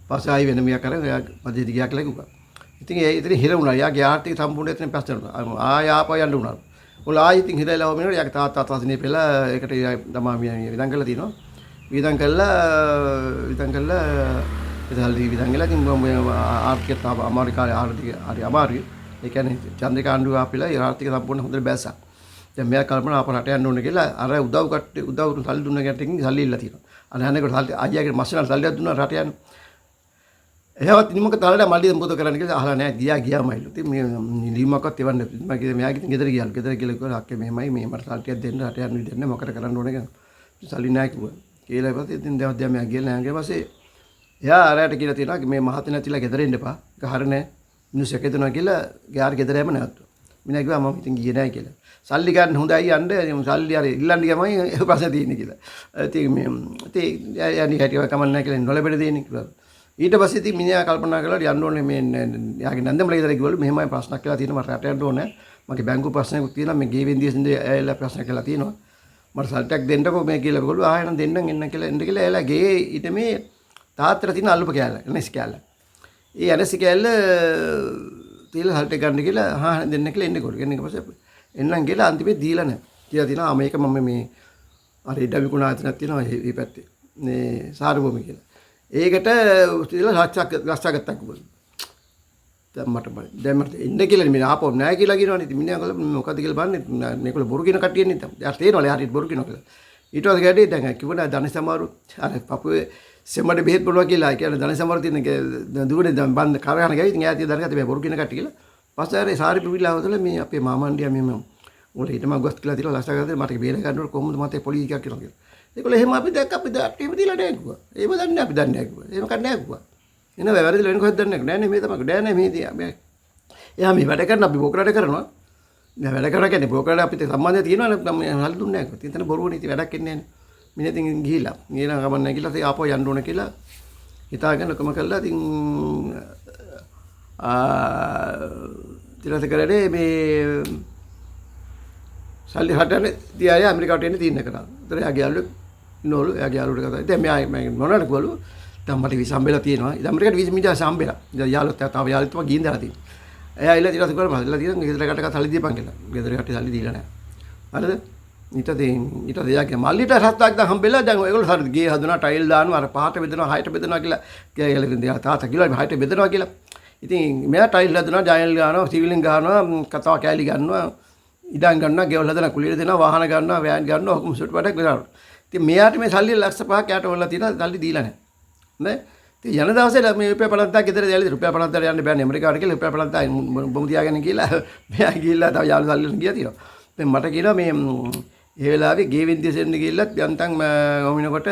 පස්සේ ආයෙ වෙන මියක් අරගෙන එයා පදින්ති ගියක් ලැබුවා ඉතින් ඒ ඉතින් හිර වුණා යාගේ ආර්ථික සම්පූර්ණ එතන පස්සේ ආයෙ ආපයන්න වුණා ඔල ආයෙ ඉතින් හිරලා මිනිහට යාගේ තාත්තා තාත්තාසිනේ පෙළ ඒකට තමයි විඳන් කරලා තිනවා විඳන් කළා ඉතින් විදංගලා ඉතින් ආර්ථිකයට අමාරුකාරී ආර්ථික හරි අමාරුයි. ඒ කියන්නේ චන්ද්‍රිකා ආණ්ඩුව ආපිලා ඒ ආර්ථික සම්පූර්ණ හොඳට බැස්සා. දැන් මෙයා කල්පනා අප රට යන්න ඕනේ කියලා අර උදව් සල්ලි දුන්න ගැටින් සල්ලි ඉල්ල තියෙනවා. අර යන්නේකොට සල්ලි අයියාගේ මස්සනල් සල්ලියක් දුන්නා රට යන්න. එහෙවත් නිමක තරලට මල්ලි මොකද කරන්න කියලා අහලා නැහැ ගියාමයිලු. ඉතින් මේ නිලිමක්වත් එවන්න මගේ මෙයාගේ ඉතින් ගෙදර ගියාලු. ගෙදර ගිහලා කිව්වා අක්කේ මෙහෙමයි මේ මට සල්ලියක් දෙන්න රට යන්න විදිහක් නැහැ මොකද කරන්න ඕනේ කියලා. සල්ලි නැහැ කිව්වා. කියලා පස්සේ ඉතින් දැන් මෙයා ගිහලා නැහැ පස්සේ එයා අරයට කියලා තියෙනවා මේ මහත්තයා නැතිලා ගෙදර එන්න එපා. ඒක හරිනේ. මිනිස්සු එකතුනවා කියලා යාර ගෙදර යෑම නැවතුවා. මිනිහා කිව්වා මම ඉතින් ගියේ නැහැ කියලා. සල්ලි ගන්න හොඳයි යන්න සල්ලි අර ඉල්ලන්න ගමයි ඒ ප්‍රශ්නේ තියෙන්නේ කියලා. ඉතින් මේ ඉතින් යන්නේ හැටිව කමන්නේ නැහැ කියලා නොලබෙඩ දෙන්නේ කිව්වා. ඊට පස්සේ ඉතින් මිනිහා කල්පනා කළා යන්න ඕනේ මේ යාගේ නන්දමල ගෙදර කිව්වලු මෙහෙමයි ප්‍රශ්නක් කියලා තියෙනවා මට රට යන්න ඕනේ. මගේ බැංකුව ප්‍රශ්නයක් තියෙනවා මේ ගේ වෙන්දියෙන්ද ඇයලා ප්‍රශ්න කියලා තියෙනවා. මට සල්ටක් දෙන්නකෝ මේ කියලා කිව්වලු ආයෙනම් දෙන්නම් එන්න කියලා ඇයලා ගේ ඊට මේ තාත්තට තියෙන අල්ලුප කෑල්ල එනස් කෑල්ල. ඒ එනස් කෑල්ල තියලා සල්ට ගන්න කියලා හා දෙන්න කියලා එන්නේ කොළු. එන්න ඊපස්සේ එන්නම් කියලා අන්තිමේ දීලා නැහැ. කියලා තියෙනවා මේක මම මේ අර ඉඩ විකුණාතිනක් තියෙනවා මේ පැත්තේ. මේ සාරභූමි කියලා. ඒකට තියලා ලක්ෂයක් ගත්තා කිව්වලු. දැන් මට එන්න කියලා මේ ආපහු නැහැ කියලා කියනවනේ. ඉතින් මිනිහා කළා මොකද්ද කියලා බලන්නේ මේකල බොරු කියන කට්ටියනේ තමයි. දැන් තේරෙනවලු හරියට බොරු කියනවා කියලා. ඊට පස්සේ ගැටේ දැන් කිව්වනේ ධනස සමාරු අර පපුවේ සෙමඩ බෙහෙත් බොනවා කියලා කියන්නේ ධනස සමාරු තියෙන දුවනේ දැන් බන්ද කරගෙන ගියා. ඉතින් ඈතිය දැනගත්තා මේ බොරු කියන කට්ටිය කියලා. පස්සේ අර සාරි පිවිලා හොදලා මේ අපේ මාමණ්ඩියා මේ උඹට ඊටම ගොස් කියලා තියලා ලස්සන කරලා මට බේර ගන්නකොට කොහොමද මතේ පොලිසිය එකක් කියලා කියලා. ඒකල එහෙම අපි දැක්ක අපි ටීම දීලා නැහැ කිව්වා. ඒව දන්නේ අපි දන්නේ නැහැ කිව්වා. එහෙම කන්නේ නැහැ කිව්වා. එන වැරදිලා වෙන කොහෙද දන්නේ නැහැ නේ මේ තමයි නෑ නේ මේ තියා. එයා මේ වැඩ කරන අපි බෝකරට කරනවා. දැන් වැඩ කරා කියන්නේ බෝකරට අපිට සම්බන්ධය තියෙනවා නේ හල් දුන්නේ නැහැ. ඉතින් එතන බොරුවනේ ඉතින් වැඩක් එන්නේ නැහැ නේ. මිනිතින් ගිහිලා. ගිහිලා ගමන් නැහැ කියලා ආපහු යන්න ඕන කියලා හිතාගෙන කොම කළා. ඉතින් ඊට කරේ මේ සල්ලි හටනේ තියාය ඇමරිකාවට එන්න තීරණය කරා. ඒතර එයාගේ යාළුවෙක් නෝලු එයාගේ යාළුවට කතා. ඉතින් මම මොනවද කිව්වලු? දැන් මට වීසා හම්බෙලා තියෙනවා. ඉතින් ඇමරිකාවට වීසා මිඩියා හම්බෙලා. ඉතින් යාළුවත් තව යාළුවත් තමයි ගිහින් දාලා තියෙන්නේ. එයා ඉල්ල ඊට පස්සේ කරලා තියෙනවා ගෙදරකට සල්ලි දීපන් කියලා. ගෙදරකට සල්ලි දීලා නැහැ. හරිද? ඊට එයාගේ මල්ලිට රස්සාවක් දැන් හම්බෙලා දැන් ඒගොල්ලෝ හරිද ගේ හදනවා ටයිල් දානවා අර පහට බෙදනවා හයට බෙදනවා කියලා තාත්තා කිව්ලා හයට බෙදනවා කියලා. ඉතින් මෙයා ටයිල් හදනවා ජයල් ගන්නවා සිවිලින් ගන්නවා කතාව කෑලි ගන්නවා ඉඩම් ගන්නවා ගෙවල් හදනවා කුලියට දෙනවා වාහන ගන්නවා වෑන් ගන්නවා ඔක්කොම සුට් වැඩක් කරනවා. ඉතින් මෙයාට මේ සල්ලි ලක්ෂ 5ක් යාට වල තියෙනවා සල්ලි දීලා නැහැ. නේ? ඉතින් යන දවසේ මේ රුපියල් 50ක් ගෙදර දැලි රුපියල් 50ක් යන්න බෑනේ ඇමරිකාවට කියලා රුපියල් 50ක් බොමු තියාගෙන කියලා මෙයා ගිහිල්ලා තව යාළු සල්ලි ගියා තියෙනවා. දැන් මට කියනවා මේ ඒ වෙලාවේ ගේ වින්දිය සෙන්න ගිහිල්ලත් යන්තම් වමිනකොට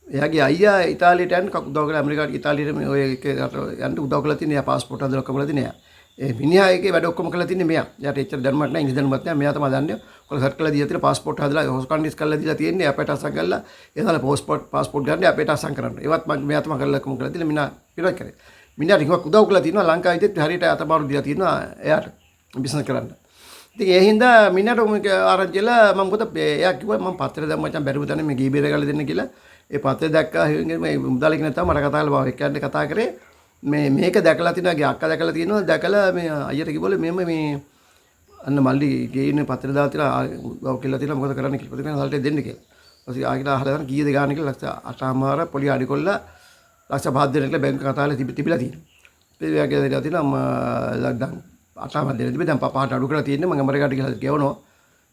එයාගේ අයියා ඉතාලියට යන්න උදව් කරලා ඇමරිකාවට ඉතාලියට මේ ඔය එක යන්න උදව් කරලා තියෙන. එයා පාස්පෝර්ට් හදලා ඔක්කොම කරලා තියෙන. ඒ මිනිහා ඒකේ වැඩ ඔක්කොම කරලා තින්නේ මෙයා. එයාට එච්චර දැනුමක් නැහැ ඉංග්‍රීසි දැනුමක් නැහැ. මෙයා තමයි දන්නේ. ඔක්කොම සර්ට් කරලා දීලා තියෙන පාස්පෝර්ට් හදලා හොස්කන්ඩිස් කරලා දීලා තියෙන්නේ. අපේට අසක් ගල්ලා එයාලා පාස්පෝර්ට් ගන්න අපේට අසම් කරන්න. ඒවත් මෙයා තමයි කරලා ඔක්කොම කරලා තියලා මිනා පිරක් කරේ. මිනාට ටිකක් උදව් කරලා තියෙනවා ලංකාවේදීත් හරියට අතමාරු දීලා තියෙනවා එයාට බිස්නස් කරන්න. ඉතින් ඒ හින්දා මිනාට ආරංචිලා මම මොකද එයා කිව්වා මම පත්‍රය දැම්ම මචං බැරිව තනේ මේ ගී බේර ගාලා දෙන්න කියලා. ඒ පත්‍රය දැක්කා මේ මුදලික නැත්තම් මට කතා කරලා බව එක්කන්නේ කතා කරේ. මේක දැකලා තිනවා ගේ අක්කා දැකලා තියෙනවා දැකලා මේ අයියට කිව්වලු මෙන්න මේ අන්න මල්ලි ගේන්නේ පත්‍රය දාලා තියලා බව කියලා තියලා මොකද කරන්න කියලා. ප්‍රතිපන සල්ටේ දෙන්න කියලා. ඊපස්සේ ආගිලා අහලා ගන්න කීයද ගන්න කියලා ලක්ෂ 8මාර පොලි අඩි කොල්ලා ලක්ෂ 5 දෙනෙක් කියලා බැංක කතාවල තිබිලා තියෙනවා. ඒ වගේ දෙයක් තියෙනවා ලක්ඩන් 8මාර දෙනෙක් තිබෙ දැන් පහට අඩු කරලා තියෙන්නේ මම ඇමරිකාට ගිහලා ගෙවනවා.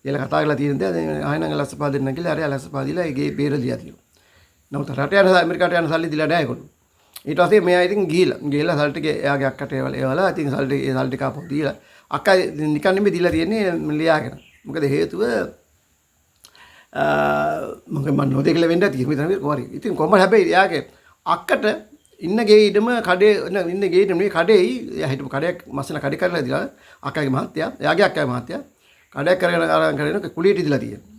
කියලා කතා කරලා තියෙන දේ ආයෙනම් ලක්ෂ 5 දෙන්න කියලා අර ලක්ෂ 5 දීලා ඒ ගේ බේරලියා තියෙනවා. නමුත් රට යන ඇමරිකාට යන සල්ලි දීලා නැහැ ඒගොල්ලෝ. ඊට පස්සේ මෙයා ඉතින් ගිහලා සල්ට් එක එයාගේ අක්කට ඒවලා ඉතින් සල්ට් ඒ සල්ට් එක ආපහු දීලා අක්කා නිකන් නෙමෙයි දීලා තියෙන්නේ ලියාගෙන. මොකද හේතුව මම නොදෙකලා වෙන්න ඇති හිතන කොහරි. ඉතින් කොහමද හැබැයි එයාගේ අක්කට ඉන්න ගේ ඉඩම කඩේ ඉන්න ගේ ඉඩම මේ කඩේයි එයා හිටපු කඩයක් මස්සන කඩේ කරලා දීලා අක්කාගේ මහත්තයා එයාගේ අක්කාගේ මහත්තයා කඩයක් කරගෙන අරන් කරගෙන කුලියට දීලා තියෙනවා.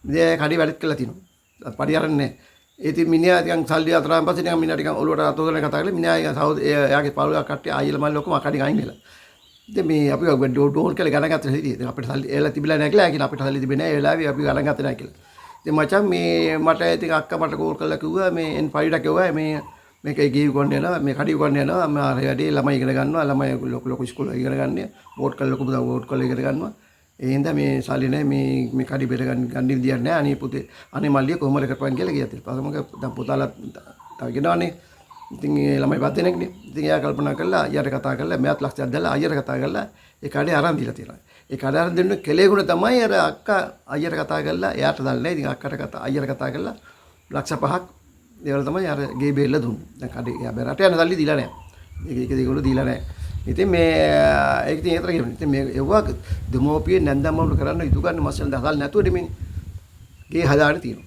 ඉතින් කඩේ වැඩත් කරලා තිනවා. පරිහරන්නේ ඉතින් මිනිහා ටිකක් සල්ලි අතරාන් පස්සේ නිකන් මිනිහා ටිකක් ඔලුවට අත හොදලා කතා කරලා මිනිහා එයාගේ පාළුවා කට්ටිය ආයෙල මල්ලි ඔක්කොම අකඩින් අයින් වෙලා. ඉතින් මේ අපි ඩෝල් කියලා ගණන් ගත්තා හිටියේ. ඉතින් අපිට සල්ලි එලා තිබිලා නැහැ කියලා. අපිට සල්ලි තිබෙන්නේ නැහැ. ඒ වෙලාවේ අපි ගණන් ගත්තේ නැහැ කියලා. ඉතින් මචං මේ මට ඉතින් අක්කා මට කෝල් කරලා කිව්වා මේ එන් ෆයිඩා කිව්වා මේ මේක ගිහි කොන්න යනවා මේ කඩිය කොන්න යනවා මම අර වැඩේ ළමයි ඉගෙන ගන්නවා ළමයි ලොකු ඉස්කෝලේ ඉගෙන ගන්න වෝට් කරලා ලොකු වෝට් කරලා ඉගෙන ගන්නවා. ඒ හින්දා මේ සල්ලි නැහැ මේ කඩි බෙර ගන්න විදියක් නැහැ. අනේ පුතේ අනේ මල්ලිය කොහොමද කරපන් කියලා ගියා. ඊපස්සේ දැන් පුතාලා තව ගෙනවනේ. ඉතින් ඒ ළමයි පත් දෙනෙක්නේ. ඉතින් එයා කල්පනා කළා අයියට කතා කරලා මෙයාත් ලක්ෂයක් දැල්ලා අයියට කතා කරලා ඒ කඩේ අරන් දීලා තියෙනවා. ඒ කඩේ අරන් දෙන්න කෙලෙගුණ තමයි අර අක්කා අයියට කතා කරලා එයාට දැල්ලා ඉතින් අක්කට අයියට කතා කරලා ලක්ෂ 5ක් ඒවල තමයි අර ගේ බෙල්ල දුන්නේ. දැන් කඩේ එයා බැරට යන සල්ලි දීලා නැහැ. ඒක ඒගොල්ලෝ දීලා නැහැ. ඉතින් මේ ඒක ඉතින් ඒතර කියනවා. ඉතින් මේ එවුවා දෙමෝපියේ නැන්දම්මවලු කරන්න ඉතු ගන්න මස්සල් දහල් නැතුව දෙමින් ගේ හදාගෙන තියෙනවා.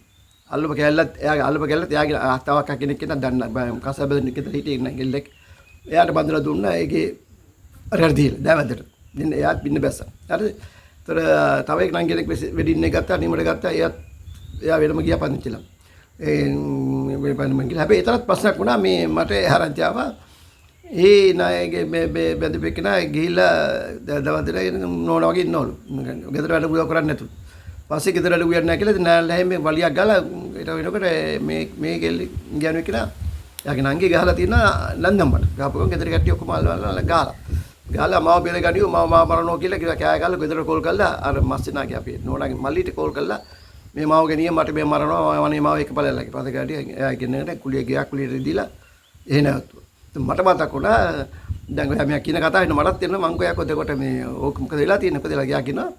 අල්ලුප කැල්ලත් එයාගේ අල්ලුප කැල්ලත් එයාගේ අතාවක් කෙනෙක් කෙනා දන්න කසබෙන් කෙනෙක් හිටියේ නැගෙල්ලෙක් එයාට බඳලා දුන්නා ඒකේ අර දීලා දැවැද්දට. ඉතින් එයාත් පින්න බැස්සා. හරිද? ඒතර තව එක නම් කෙනෙක් වෙඩින් එක ගත්තා නිමඩ ගත්තා එයා වෙනම ගියා පන්තිලා. මේ පන්න කියලා. හැබැයි ඒතරත් ප්‍රශ්නයක් වුණා මේ මට ආරංචි ආවා. ඒ නායකගේ මේ බැඳපෙන්න ගිහිල්ලා දවල් දෙක නෝනා වගේ ඉන්නවලු. ගෙදර වැඩ පුරා කරන්නේ නැතුළු. පස්සේ ගෙදර වැඩ පුරන්නේ නැහැ කියලා නෑල්ලා හැම වලියක් ගාලා ඊට වෙනකොට මේ ගෙල්ල ගෑනුවෙක් කියලා යාගේ නංගි ගහලා තියෙනවා ලන්දම්බට. ගහපුවම ගෙදර කට්ටිය ඔක්කොම අල්ලලා ගාලා මාව බෙල ගනියෝ මාව මරනවා කියලා කෑ ගාලා ගෙදර කෝල් කළා අර මස්සිනාගේ අපි නෝනාගේ මල්ලිට කෝල් කළා මේ මාව ගෙනියන් මට මේ මරනවා වනේ මාව එක බලලා කියලා. පස්සේ ගාඩිය එයා ගෙන්නගෙන කුලිය ගියා කුලියට දීලා එහෙ නැවතුවා. මට මතක් වුණා දැන් ඔයා මෙයා කියන කතාවෙන් මටත් එන්න මං කොයක්ද දෙකොට මේ ඕක මොකද වෙලා තියෙන්නේ මොකද වෙලා ගියා කියනවා.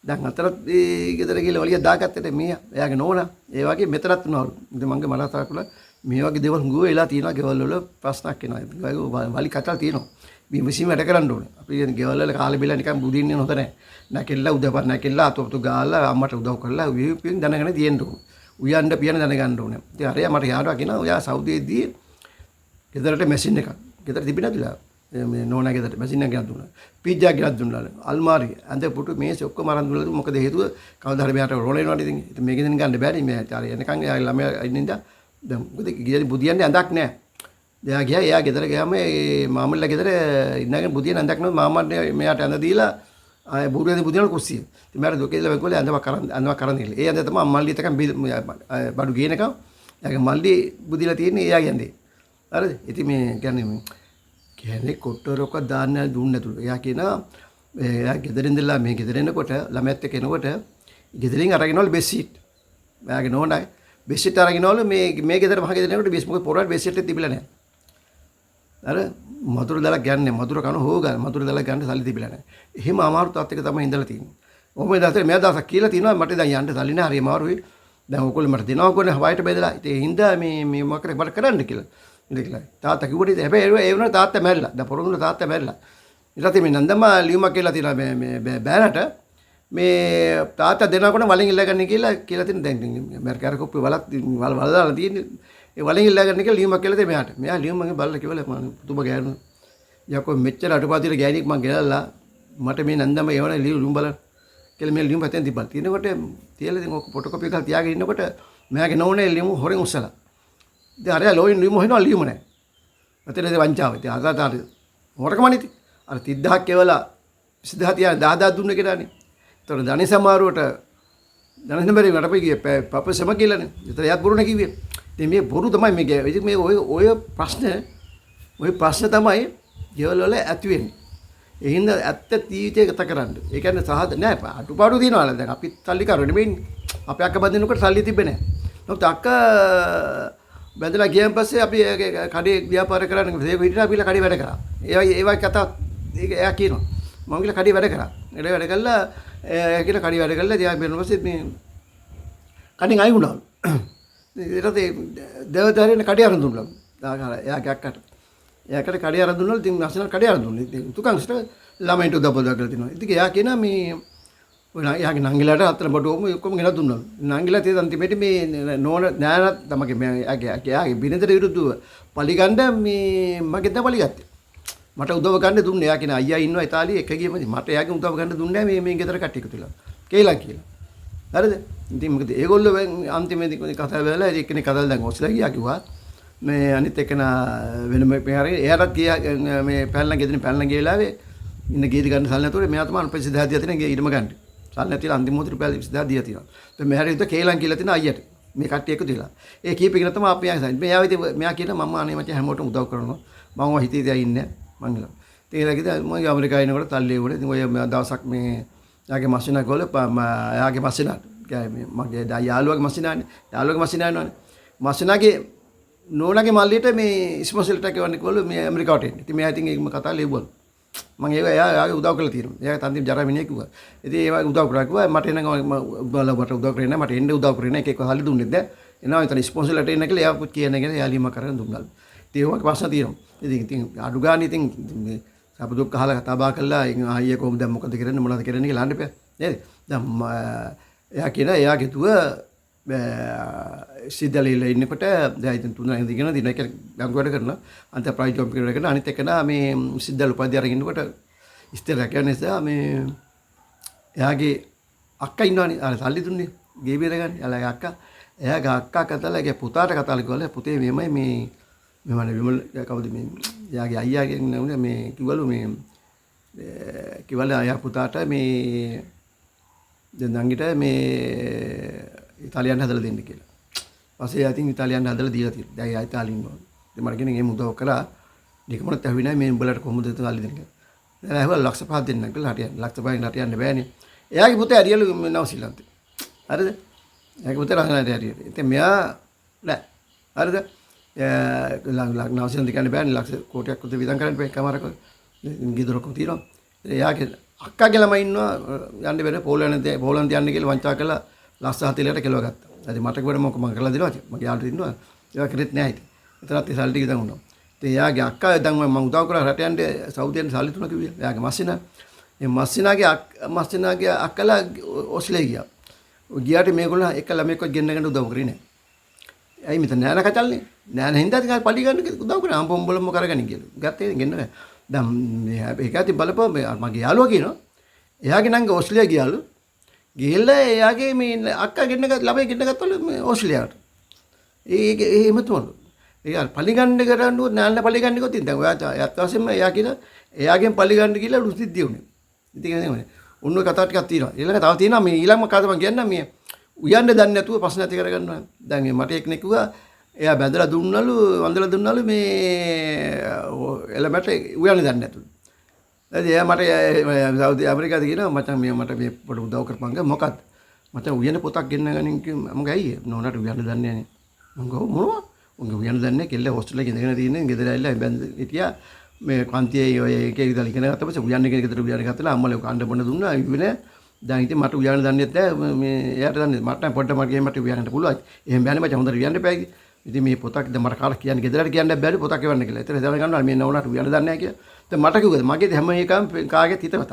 දැන් අතරත් ඒ ගෙදර ගිහලා වලිය දාගත්තට මෙයා එයාගේ නෝනා ඒ වගේ මෙතනත් උනවලු. ඉතින් මංගේ මට තාකුලා මේ වගේ දේවල් හුඟ වෙලා තියෙනවා ගෙවල් වල ප්‍රශ්නක් එනවා. වලි කතා තියෙනවා. මේ විශ්ීම වැඩ කරන්න ඕනේ. අපි කියන ගෙවල් වල කාලේ බිලා නිකන් බුදින්නේ හොඳ නැහැ. නැකෙල්ලා උදපත් නැකෙල්ලා අතොපතු ගාලා අම්මට උදව් කරලා විපින් දැනගෙන තියෙන්න ඕනේ. උයන්ඩ පියන දැනගන්න ඕනේ. ඉතින් අරයා මට යාළුවා කියනවා ඔයා සෞදියේදී ගෙදරට මැෂින් එකක්. ගෙදර තිබුණා කියලා. මේ නෝනා ගෙදරට මැෂින් එකක් ගෙනත් දුන්නා. පීජ්ජා ගෙනත් දුන්නා. අල්මාරිය, ඇඳ පුටු මේස ඔක්කොම අරන් දුන්නා. මොකද හේතුව කවදා හරි මෙයාට රෝල වෙනවනේ ඉතින්. ඉතින් මේකෙන් ගන්න බෑනේ මේ ආරය එනකන් එයා ළමයා ඉන්නින්ද දැන් මොකද ගියදී බුදියන්නේ ඇඳක් නැහැ. එයා ගියා එයා ගෙදර ගියාම ඒ මාමල්ලා ගෙදර ඉන්නගෙන බුදියන ඇඳක් නෝ මාමල්ට මෙයාට ඇඳ දීලා ආය බුරුවේදී බුදිනවල කුස්සිය. ඉතින් මට දුකේ ඉඳලා වෙකෝලේ ඇඳවක් කරන් දීලා. ඒ ඇඳ තමයි මල්ලිත් එකන් බඩු ගේනකම් එයාගේ මල්ලි බුදිලා තියෙන්නේ එයාගේ ඇඳේ. හරිද? ඉතින් මේ කියන්නේ කොට්ටරක දාන්න දුන්නේ නැතුළු. එයා කියනවා එයා ගෙදරින් ඉඳලා මේ ගෙදර එනකොට ළමයාත් එක්ක එනකොට ගෙදරින් අරගෙනවලු බෙස්ෂීට්. එයාගේ නෝනායි බෙස්ෂීට් අරගෙනවලු මේ ගෙදර මහ ගෙදර එනකොට මොකද පොරවට බෙස්ෂීට් තිබිලා නැහැ. අර මధుර දාලා ගන්නේ මధుර කන හොගා මధుර දාලා ගන්න සල්ලි තිබිලා නැහැ. එහෙම අමාරු තාත්තක තමයි ඉඳලා තියෙන්නේ. ඔහොම දැන් මෙයා දවසක් කියලා තිනවා මට දැන් යන්න සල්ලි නැහැ හරි අමාරුයි. දැන් ඔයගොල්ලෝ මට දෙනවා කොහොනේ හවයට බෙදලා. ඉතින් හින්දා මේ මොකද මට කරන්න කියලා. ඉතින් තාත්තා කිව්වට හැබැයි ඒ වුණා තාත්තා මැරිලා. දැන් පොරොන්දුන තාත්තා මැරිලා. ඊට පස්සේ මේ නන්දම ලියුමක් කියලා තියලා මේ බෑනට මේ තාත්තා දෙනකොට වලින් ඉල්ලගන්න කියලා තියෙන දැන් මර්කාර කොප්පේ වල දාලා තියෙන්නේ. ඒ වලින් ඉල්ලගන්න කියලා ලියුමක් කියලා දෙයි මෙයාට. මෙයා ලියුම මගේ බලලා කිව්වල මම පුතුම ගෑනු. යකෝ මෙච්චර අටපාතිර ගෑණියෙක් මං ගෙනල්ලා මට මේ නන්දම එවන ලියුම බලන්න කියලා මේ ලියුම පැත්තෙන් තිබ්බා. තියෙනකොට තියලා ඉතින් ඔක ෆොටෝකෝපි එකක් තියාගෙන ඉන්නකොට මෙයාගේ නෝනේ ලියුම හොරෙන් උස්සලා. ඉතින් අරයා ලෝයින් ලියුම හොයනවා ලියුම නැහැ. අතේ වංචාව. ඉතින් අගාතාර හොරකමනිති. අර 30000ක් කෙවලා 20000 තියා 10000 දුන්න කෙනානේ. ඒතර ධනි සමාරුවට ධනි බැරි මට පොයි ගියේ පපසම කියලානේ. ඒතර එයාත් බොරු නැකිව්වේ. ඉතින් මේ බොරු තමයි මේ ඉතින් මේ ඔය ප්‍රශ්න තමයි ගෙවල් වල ඇති වෙන්නේ. ඒ හින්දා ඇත්ත ජීවිතය ගත කරන්න. ඒ කියන්නේ සහද නෑ අඩුපාඩු දිනවල දැන් අපි සල්ලි කරු නෙමෙයිනේ. අපේ අක්ක බඳිනකොට සල්ලි තිබ්බේ නෑ. නමුත් අක්ක බැඳලා ගියන් පස්සේ අපි කඩේ ව්‍යාපාර කරන්න ඒක හිටිනා අපිලා කඩේ වැඩ කරා. ඒවයි කතා ඒක එයා කියනවා. මම ගිහලා කඩේ වැඩ කරා. එළ වැඩ කළා එයා කියන කඩේ වැඩ කළා. එයා බැලුවා පස්සේ මේ කඩෙන් අය වුණා. ඊට පස්සේ දෙවදාරින කඩේ අරන් දුන්නා. එයාගේ අක්කට. එයාකට කඩේ අරන් දුන්නා. ඉතින් නැසනල් කඩේ අරන් දුන්නා. ඉතින් උතුකංශට ළමයින්ට උදව් කරලා තිනවා. ඉතින් එයා කියනවා මේ එයාගේ නංගිලාට අතන බඩුවම ඔක්කොම ගෙනත් දුන්නා. නංගිලා තේ අන්තිමේට මේ නෝන නෑනත් තමගේ එයාගේ බිනදට විරුද්ධව පලිගන්න මේ මගෙන් තමයි පලිගත්තේ. මට උදව් ගන්න දුන්නේ. එයා කියන අයියා ඉන්නවා ඉතාලියේ එක ගියම මට එයාගෙන් උදව් ගන්න දුන්නේ නෑ මේ ගෙදර කට්ටිය එකතු වෙලා. කියලා. හරිද? ඉතින් මොකද ඒගොල්ලෝ අන්තිමේදී කතා වෙලා එක්කෙනෙක් කතාව දැන් ඔස්ලා ගියා කිව්වා. මේ අනිත් එකන වෙනම මෙහරේ එයාට ගියා මේ පැනලා ගෙදරින් පැනලා ගිය වෙලාවේ ඉන්න ගේදි ගන්න සල්ලි නැතුව මෙයා තමයි අනුපෙසි 10 දියා තියෙන ගේ ඊටම ගන්න. සල්ලි නැතිලා අන්තිම මොහොතේ රුපියල් 20000 දීලා තියෙනවා. දැන් මෙහරේ ඉත කේලම් කියලා තියෙන අයියට. මේ කට්ටිය එකතු වෙලා. ඒ කීපෙකින් තමයි අපි ආයෙත් මෙයා ඉතින් මෙයා කියන මම අනේ මචං හැමෝටම උදව් කරනවා. මම හිතේ තියා ඉන්නේ මං ගිහලා. ඉතින් ඒලා කිව්වා මම ඇමරිකාවේ ඉනකොට තල්ලේ උනේ. ඉතින් ඔය දවසක් මේ යාගේ මැෂිනක් ගෝල යාගේ මැෂිනක් මගේ යාළුවගේ මැෂිනානේ. යාළුවගේ මැෂිනානෝනේ. මැෂිනාගේ නෝනාගේ මල්ලියට මේ ස්පොන්සර්ට කියවන්නේ කොල්ල මේ ඇමරිකාවට එන්නේ. ඉතින් මෙයා ඉතින් ඒකම කතා ලියුවා. මම ඒක එයාගේ උදව් කරලා තියෙනවා. එයා තන්තිම ජරා මිනිහෙක් කිව්වා. ඉතින් ඒ වගේ උදව් කරා කිව්වා මට එනකම් මට උදව් කරේ නැහැ. මට එන්න උදව් කරේ නැහැ. එක හල්ලි දුන්නෙත් නැහැ. එනවා ඉතින් ස්පොන්සර්ලට එන්න කියලා එයා කියන එක එයා ලියුම කරගෙන දුන්නා. ඉතින් ඒ වගේ ප්‍රශ්න තියෙනවා. ඉතින් අඩු ගන්න ඉතින් මේ සබදුක් කහලා කතා බහ කළා. අයියේ කොහොමද දැන් මොකද කරන්නේ මොනවද කරන්නේ කියලා අහන්න එපා. නේද? දැන් එයා කියන එයාගේ තුව සිද්ධලිල ඉන්නකොට දැන් ඉතින් තුන ඉඳගෙන දින එක ගම් වැඩ කරන අන්ත ප්‍රයිස් ජොබ් කරන එක අනිත් එක නා මේ සිද්ධල් උපාධිය අරගෙන ඉන්නකොට ඉස්තර කියන්නේ නිසා මේ එයාගේ අක්කා ඉන්නවනේ අර සල්ලි දුන්නේ ගේ බේර ගන්න. එයාගේ අක්කා එයාගේ අක්කා කතාලා එයාගේ පුතාට කතාලා කිව්වලු පුතේ මෙහෙමයි මේ මෙවන විමල් කවුද මේ එයාගේ අයියාගෙන් උනේ මේ කිව්වලු මේ කිව්වලු අයියා පුතාට මේ දැන් නංගිට මේ ඉතාලියානු හදලා දෙන්න කියලා. පස්සේ එයා ඉතින් ඉතාලියානු හදලා දීලා තියෙනවා. දැන් එයා ඉතාලියෙන් ඉන්නවා. ඉතින් මට කියන්නේ මේ උදව් කරා දෙකමනත් ඇහුවේ නැහැ මේ උඹලට කොහොමද ඉතාලිය දෙන්නේ කියලා. දැන් ඇහුවා ලක්ෂ 5ක් දෙන්න කියලා හරියන්නේ. ලක්ෂ 5න් හරියන්නේ බෑනේ. එයාගේ පුතා ඇරියලු නවසීලන්තේ. හරිද? එයාගේ පුතා රහනට ඇරියලු. ඉතින් මෙයා නෑ. හරිද? නවසීලන්තේ කියන්නේ බෑනේ ලක්ෂ කෝටියක් උදේ වියදම් කරන්න බෑ කමාරක. ගිදරක තියෙනවා. එයාගේ අක්කාගේ ළමයි ඉන්නවා යන්න බැරි පෝලන්ත යන්න කියලා වංචා කළා ලස්ස 40කට කෙලව ගත්තා. ඉතින් මට කිව්වට මොකක් මම කරලා දෙනවා. මගේ යාළුවෝ ඉන්නවා. ඒවා කරෙත් නෑ ඉතින්. එතනත් ඒ සල්ලි ටික දැන් උනවා. ඉතින් එයාගේ අක්කා දැන් මම උදව් කරා රට යන්න සෞදියෙන් සල්ලි තුන කිව්වේ. එයාගේ මස්සිනා. මේ මස්සිනාගේ අක්කලා ඔස්ලේ ගියා. ගියාට මේගොල්ලෝ එක ළමයෙක්වත් ගෙන්නගෙන උදව් කරේ නෑ. ඇයි මෙතන නෑන කචල්නේ. නෑන හින්දා ඉතින් පඩි ගන්න උදව් කරා. අම්බොම්බලම කරගන්න කියලා. ගත්තේ ගෙන්න නෑ. දැන් මේක ඇති බලපුවම මගේ යාළුවා කියනවා. එයාගේ නංග ඔස්ලේ ගියාලු. ගිහිල්ලා එයාගේ මේ අක්කා ළමයි ගෙන්න ගත්තලු මේ ඔස්ලේට. ඒක එහෙම තුනලු. ඒ පලිගන්න කරන්නේ නෑන පලිගන්නේ කොතින් දැන් ඔයා යත් වශයෙන්ම එයා කියන එයාගෙන් පලිගන්න කියලා රුසිද්ධිය උනේ. ඉතින් එහෙම උන්ව කතා ටිකක් තියෙනවා. ඊළඟ තව තියෙනවා මේ ඊළඟම කතාව මම කියන්නම් මේ උයන්න දන්නේ නැතුව ප්‍රශ්න ඇති කරගන්නවා. දැන් මේ මට එක්කෙනෙක් කිව්වා එයා බැඳලා දුන්නලු වන්දලා දුන්නලු මේ එළමට උයන්න දන්නේ නැතුව. දැන් එයා මට සෞදි ඇමරිකාවේ කියනවා මචං මට මේ පොඩ උදව් කරපන් මොකක්ද? මචං උයන්න පොතක් ගෙන්න ගනින් කිව්වා. මම ඇයි නෝනාට උයන්න දන්නේ නැහැ නේ. මම ගෝ මොනවා? උන්ගේ උයන්න දන්නේ කෙල්ල හොස්ටල් එකේ ඉඳගෙන තියෙන්නේ ගෙදර ඇවිල්ලා බැඳ හිටියා. මේ කන්තියේ ඔය එකේ ඉඳලා ඉගෙන ගත්තා පස්සේ උයන්නේ කෙනෙක් ගෙදර උයන්න ගත්තලා අම්මලා කණ්ඩ බොන්න දුන්නා ඉන්නේ දැන් ඉතින් මට උයන්න දන්නේ නැහැ මේ එයාට දන්නේ මට පොඩ්ඩක් මට ගිහින් මට උයන්නට පුළුවන් එහෙම බෑනේ මචං හොඳට උයන්න එපා ඉතින් මේ පොතක් දැන් මට කාලා කියන්නේ ගෙදරට කියන්න බැරි පොතක් එවන්න කියලා. ඒතර දැනගන්නවා මේ නෝනාට උයන්න දන්නේ නැහැ කියලා. දැන් මට කිව්වද මගේ හැම එකම කාගෙත් හිතවතක්.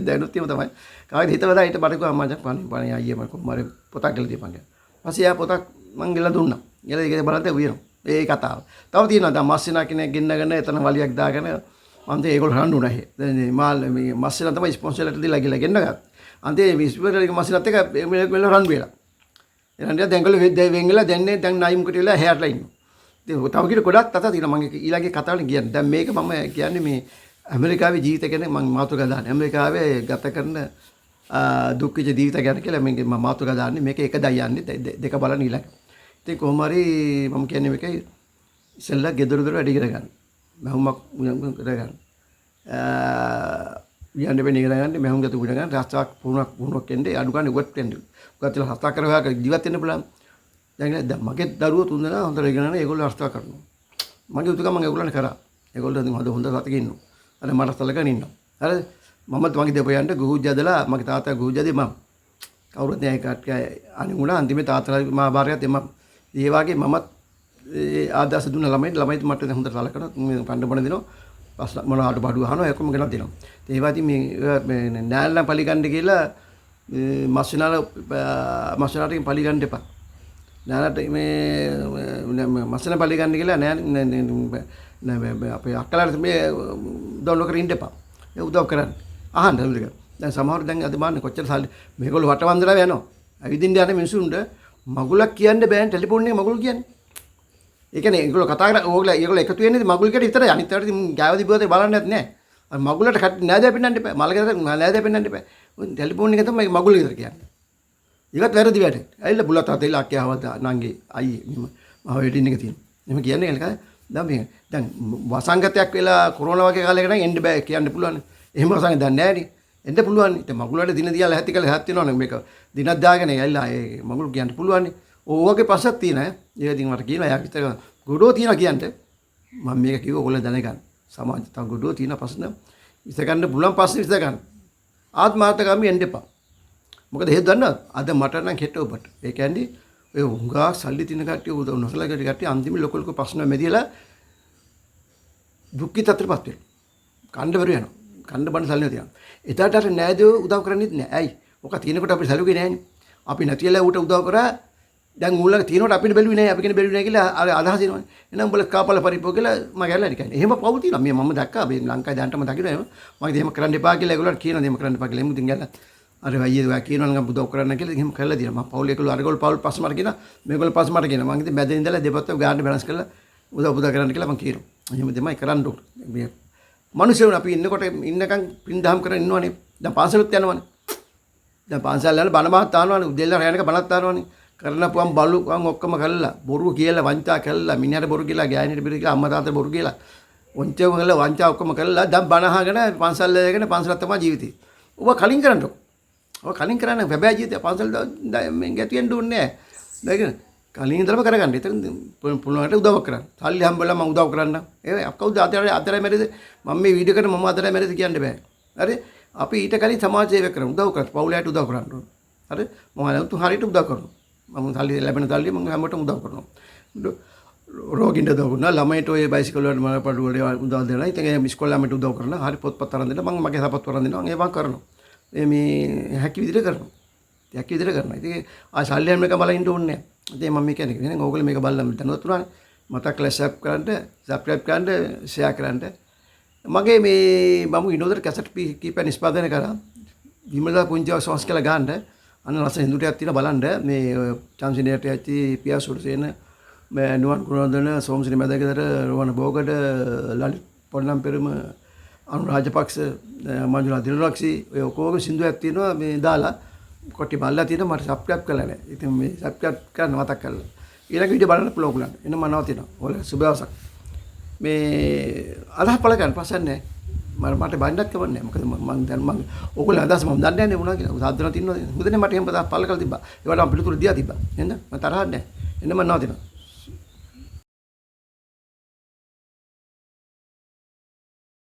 දැනුත් එහෙම තමයි. කාගෙත් හිතවතා ඊට මට කිව්වා මචං පණි අයියේ මම කොහොමද පොතක් කියලා දීපන් කියලා. පස්සේ එයා පොතක් මං ගෙලා දුන්නා. ගෙලා ඒක බලද්දී උයනවා. ඒ කතාව. තව තියෙනවා දැන් මස්සිනා කෙනෙක් ගෙන්නගෙන එතන වලියක් දාගෙන මම තේ ඒගොල්ලෝ හඬු නැහැ. දැන් මාල් මේ මස්සිනා තමයි ස්පොන්සර්ලට දීලා ගිහලා ගෙන්න ගත්තා. අන්තිමේ විශ්වවිද්‍යාලයේ මස්සිනාත් එක මෙල රන් වේලා. එනන්ද දැන් ඒගොල්ලෝ වෙංගලා දැන්නේ දැන් නයිම්කට වෙලා හැරලා ඉන්නවා. ඉතින් තව කිර ගොඩක් කතා තියෙනවා මම ඊළඟේ කතාවලින් කියන්නේ. දැන් මේක මම කියන්නේ මේ ඇමරිකාවේ ජීවිත ගැන මම මාතෘකා දාන්නේ. ඇමරිකාවේ ගත කරන දුක් විඳ ජීවිත ගැන කියලා මම මාතෘකා දාන්නේ. මේක එක දයන්නේ දෙක බලන්න ඊළඟ. ඉතින් කොහොම හරි මම කියන්නේ මේකයි ඉස්සෙල්ලා ගෙදර දොර වැඩි කරගන්න. මහුමක් කරගන්න. යන්න බෑ නිකන් මහුම් ගත උඩ ගන්න රස්තාවක් පුණක් එන්නේ අඩු ගන්න උගත් වෙන්නේ. උගත් වෙලා රස්තා කරවා ජීවත් වෙන්න පුළුවන්. දැන් මගේ දරුවෝ තුන්දෙනා හොඳට ඉගෙන ගන්න ඒගොල්ලෝ රස්තා කරනවා. මගේ උතුකම මම ඒගොල්ලන්ට කරා. ඒගොල්ලෝ දැන් හොඳ සතක ඉන්නවා. අර මට සලකගෙන ඉන්නවා. හරිද? මමත් මගේ දෙපයන්ට ගුහුජ්ජදලා මගේ තාත්තා ගුහුජ්ජදේ මම. කවුරුත් නෑ ඒකට අනිමුණා අන්තිමේ තාත්තලා මා භාර්යාවත් එම ඒ වගේ මමත් ආදර්ශ දුන්න ළමයිත් මට හොඳට සලකනවා. පණ්ඩ බණ දෙනවා. ප්‍රශ්න මොනවාට බඩු අහනවා ඒකම ගෙනත් දෙනවා. ඒ වගේ මේ නෑල්ලන් පලිගන්න කියලා මස්නාලට පලිගන්න එපා. නෑලට මේ මස්න පලිගන්න කියලා නෑ අපේ අක්කලාට මේ උදව් කර ඉන්න එපා. ඒ උදව් කරන්න. අහන්න හරිද? දැන් සමහර දැන් අද බලන්න කොච්චර සල්ලි මේගොල්ලෝ වටවන්දලා යනවා. ඇවිදින්න යන මිනිසුන්ට මගුලක් කියන්න බෑනේ ටෙලිෆෝන් එකේ මගුල් කියන්නේ. ඒ කියන්නේ ඒගොල්ලෝ කතා කරලා ඒගොල්ලෝ එකතු වෙන්නේ මගුල් එකට විතරයි. අනිත් ඒවාට ඉතින් ගෑව දිබුවතේ බලන්නත් නෑ. අර මගුලට නෑදෑ පෙන්නන්න එපා. මලකට නෑදෑ පෙන්නන්න එපා. ටෙලිෆෝන් එක තමයි මගුල් විතර කියන්නේ. ඒකත් වැරදි වැඩ. ඇවිල්ලා බුලත් අතේලා අක්කියවද නංගේ අයියේ මම වෙඩින් එක තියෙනවා. එහෙම කියන්නේ ඒක දැන් වසංගතයක් වෙලා කොරෝනා වගේ කාලයකට නම් එන්න බෑ කියන්න පුළුවන්. එහෙම වසංගතයක් දැන් නෑනේ. එන්න පුළුවන්. ඉතින් මගුල් වල දින දියලා හැටි කළා හැත් වෙනවනේ මේක. දිනක් දාගෙන ඇවිල්ලා ඒ මගුල් කියන්න පුළුවන්. ඕවගේ ප්‍රශ්නක් තියෙන ඈ. ඒක ඉතින් මට කියනවා යා විතර ගොඩෝ තියෙනවා කියන්න. මම මේක කිව්ව ඔයගොල්ලෝ දැනගන්න. සමාජ තව ගොඩෝ තියෙන ප්‍රශ්න විසඳ ගන්න පුළුවන් ප්‍රශ්න විසඳ ගන්න. ආත්මාර්ථකාමී එන්න එපා. මොකද හේතුව දන්නවද? අද මට නම් හෙට ඔබට. ඒ කියන්නේ ඔය උංගා සල්ලි තින කට්ටිය උදව් නොසලකන කට්ටිය අන්තිමේ ලොකු ලොකු ප්‍රශ්න මෙදිලා දුක්ඛිත තත්ත්වපත් වෙනවා. කණ්ඩ බර වෙනවා. කණ්ඩ බණ සල්ලි නැතිනවා. එතකට අර නෑදෝ උදව් කරන්නේත් නෑ. ඇයි? මොකක් තියෙනකොට අපි සලුවේ නෑනේ. අපි නැතිලා ඌට උදව් කරා දැන් ඌලක තියෙනකොට අපිට බැලුවේ නෑ. අපි කෙනෙක් බැලුවේ නෑ කියලා අදහස් එනවනේ. එහෙනම් උඹලා කාපල පරිපෝ කියලා මම ගැලලා නිකන්. එහෙම පව් තියෙනවා. මම දැක්කා මේ ලංකාවේ දැනටම දකිනවා එහෙම. මම එහෙම කරන්න එපා කියලා ඒගොල්ලන්ට කියනවා එහෙම කරන්න එපා කියලා. එමුදින් ගැලලා අර අයියේ ඔයා කියනවා නම් උදව් කරන්න කියලා එහෙම කළා දිනවා. මම පවුලේ ඒගොල්ලෝ අරගොල්ලෝ පවුල් පස්ස මට කියනවා. මේගොල්ලෝ පස්ස මට කියනවා. මම ඉතින් මැද ඉඳලා දෙපැත්ත ගාන බැලන්ස් කරලා උදව් කරන්න කියලා මම කියනවා. එහෙම තමයි කරන්න ඕනේ. මේ මිනිස්සුන් අපි ඉන්නකොට ඉන්නකම් පින් දහම් කරගෙන ඉන්නවනේ. දැන් පාසලුත් යනවනේ. දැන් පාසල් යන බණ මාත් තානවනේ. උදේලා රැයනක බණක් තානවනේ. කරනපුවම් බලුම් ඔක්කොම කළා. බොරු කියලා වංචා කළා. මිනිහට බොරු කියලා ගෑණිට බිරි කියලා අම්මා තාත්තා බොරු කියලා. වංචාව කළා වංචා ඔක්කොම කළා. දැන් බණ අහගෙන පන්සල් යගෙන පන්සලක් තමයි ජීවිතේ. ඔබ කලින් කරන්නකො. ඔය කලින් කරන්න බබෑ ජීවිතය පන්සල් මේ ගැටියෙන් දුන්නේ නැහැ. දැන් කලින් ඉඳලම කරගන්න. එතන පුළුවන්ට උදව් කරන්න. සල්ලි හම්බෙලා මම උදව් කරන්න. ඒ කවුද අතරේ මැරෙද? මම මේ වීඩියෝ කරන මම අතරේ මැරෙද කියන්න බෑ. හරි? අපි ඊට කලින් සමාජ සේවය කරමු. උදව් කරමු. පවුලයට උදව් කරන්න ඕන. හරි? මම හරියට උදව් කරනවා. මම සල්ලි ලැබෙන සල්ලි මම හැමෝටම උදව් කරනවා. රෝගීන්ට උදව් කරනවා. ළමයිට ඔය බයිසිකල් වලට මම පඩු වල උදව් දෙනවා. ඉතින් ඉස්කෝලේ ළමයිට උදව් කරනවා. හරි පොත්පත් අරන් දෙනවා. මම මගේ සපත්තු අරන් දෙනවා. ඒවා කරනවා. මේ හැකි විදිහට කරනවා. හැකි විදිහට කරනවා. ඉතින් ආ සල්ලි හැම එක බලන් ඉන්න ඕනේ නැහැ. ඉතින් මම මේ කියන්නේ නේ ඕගොල්ලෝ මේක බලලා දැනුවත් උනානේ. මතක් ලැෂප් කරන්න, සබ්ස්ක්‍රයිබ් කරන්න, ෂෙයා කරන්න. මගේ මේ මම විනෝදට කැසට් කීපයක් නිෂ්පාදනය කරා. විමලා පුංචිව සෝස් කියලා ගහන්න. අන්න රස හිඳුටයක් තියෙන බලන්න මේ චාන්සිනියට ඇති පියා සුරසේන මේ නුවන් කුණෝදන සෝමසිරි මැදගෙදර රෝහණ බෝගඩ ලලිත් පොණ්ණම් පෙරම අනු රාජපක්ෂ මංජුලා දිනරක්ෂි ඔය ඔක්කොම සින්දුවක් තියෙනවා මේ දාලා කොටි බල්ලා තියෙනවා මට සබ්ස්ක්‍රයිබ් කරලා නැහැ. ඉතින් මේ සබ්ස්ක්‍රයිබ් කරන්න මතක් කරලා. ඊළඟ වීඩියෝ බලන්න පුළුවන් ඔයගලන්ට. එන්න මම නවතිනවා. ඔයාලා සුබ දවසක්. මේ අදහස් පළ ගන්න ප්‍රශ්න නැහැ. මට බණ්ඩක් කවන්නේ නැහැ. මොකද මම දැන් මම ඔයගොල්ලෝ අදහස් මම දන්නේ නැහැ මොනවා කියලා. සාද්දන තින්නවද? හුදනේ මට එහෙම පළ කරලා තිබ්බා. ඒවට මම පිළිතුරු දියා තිබ්බා. එහෙනම් මම තරහක් නැහැ. එන්න මම නවතිනවා.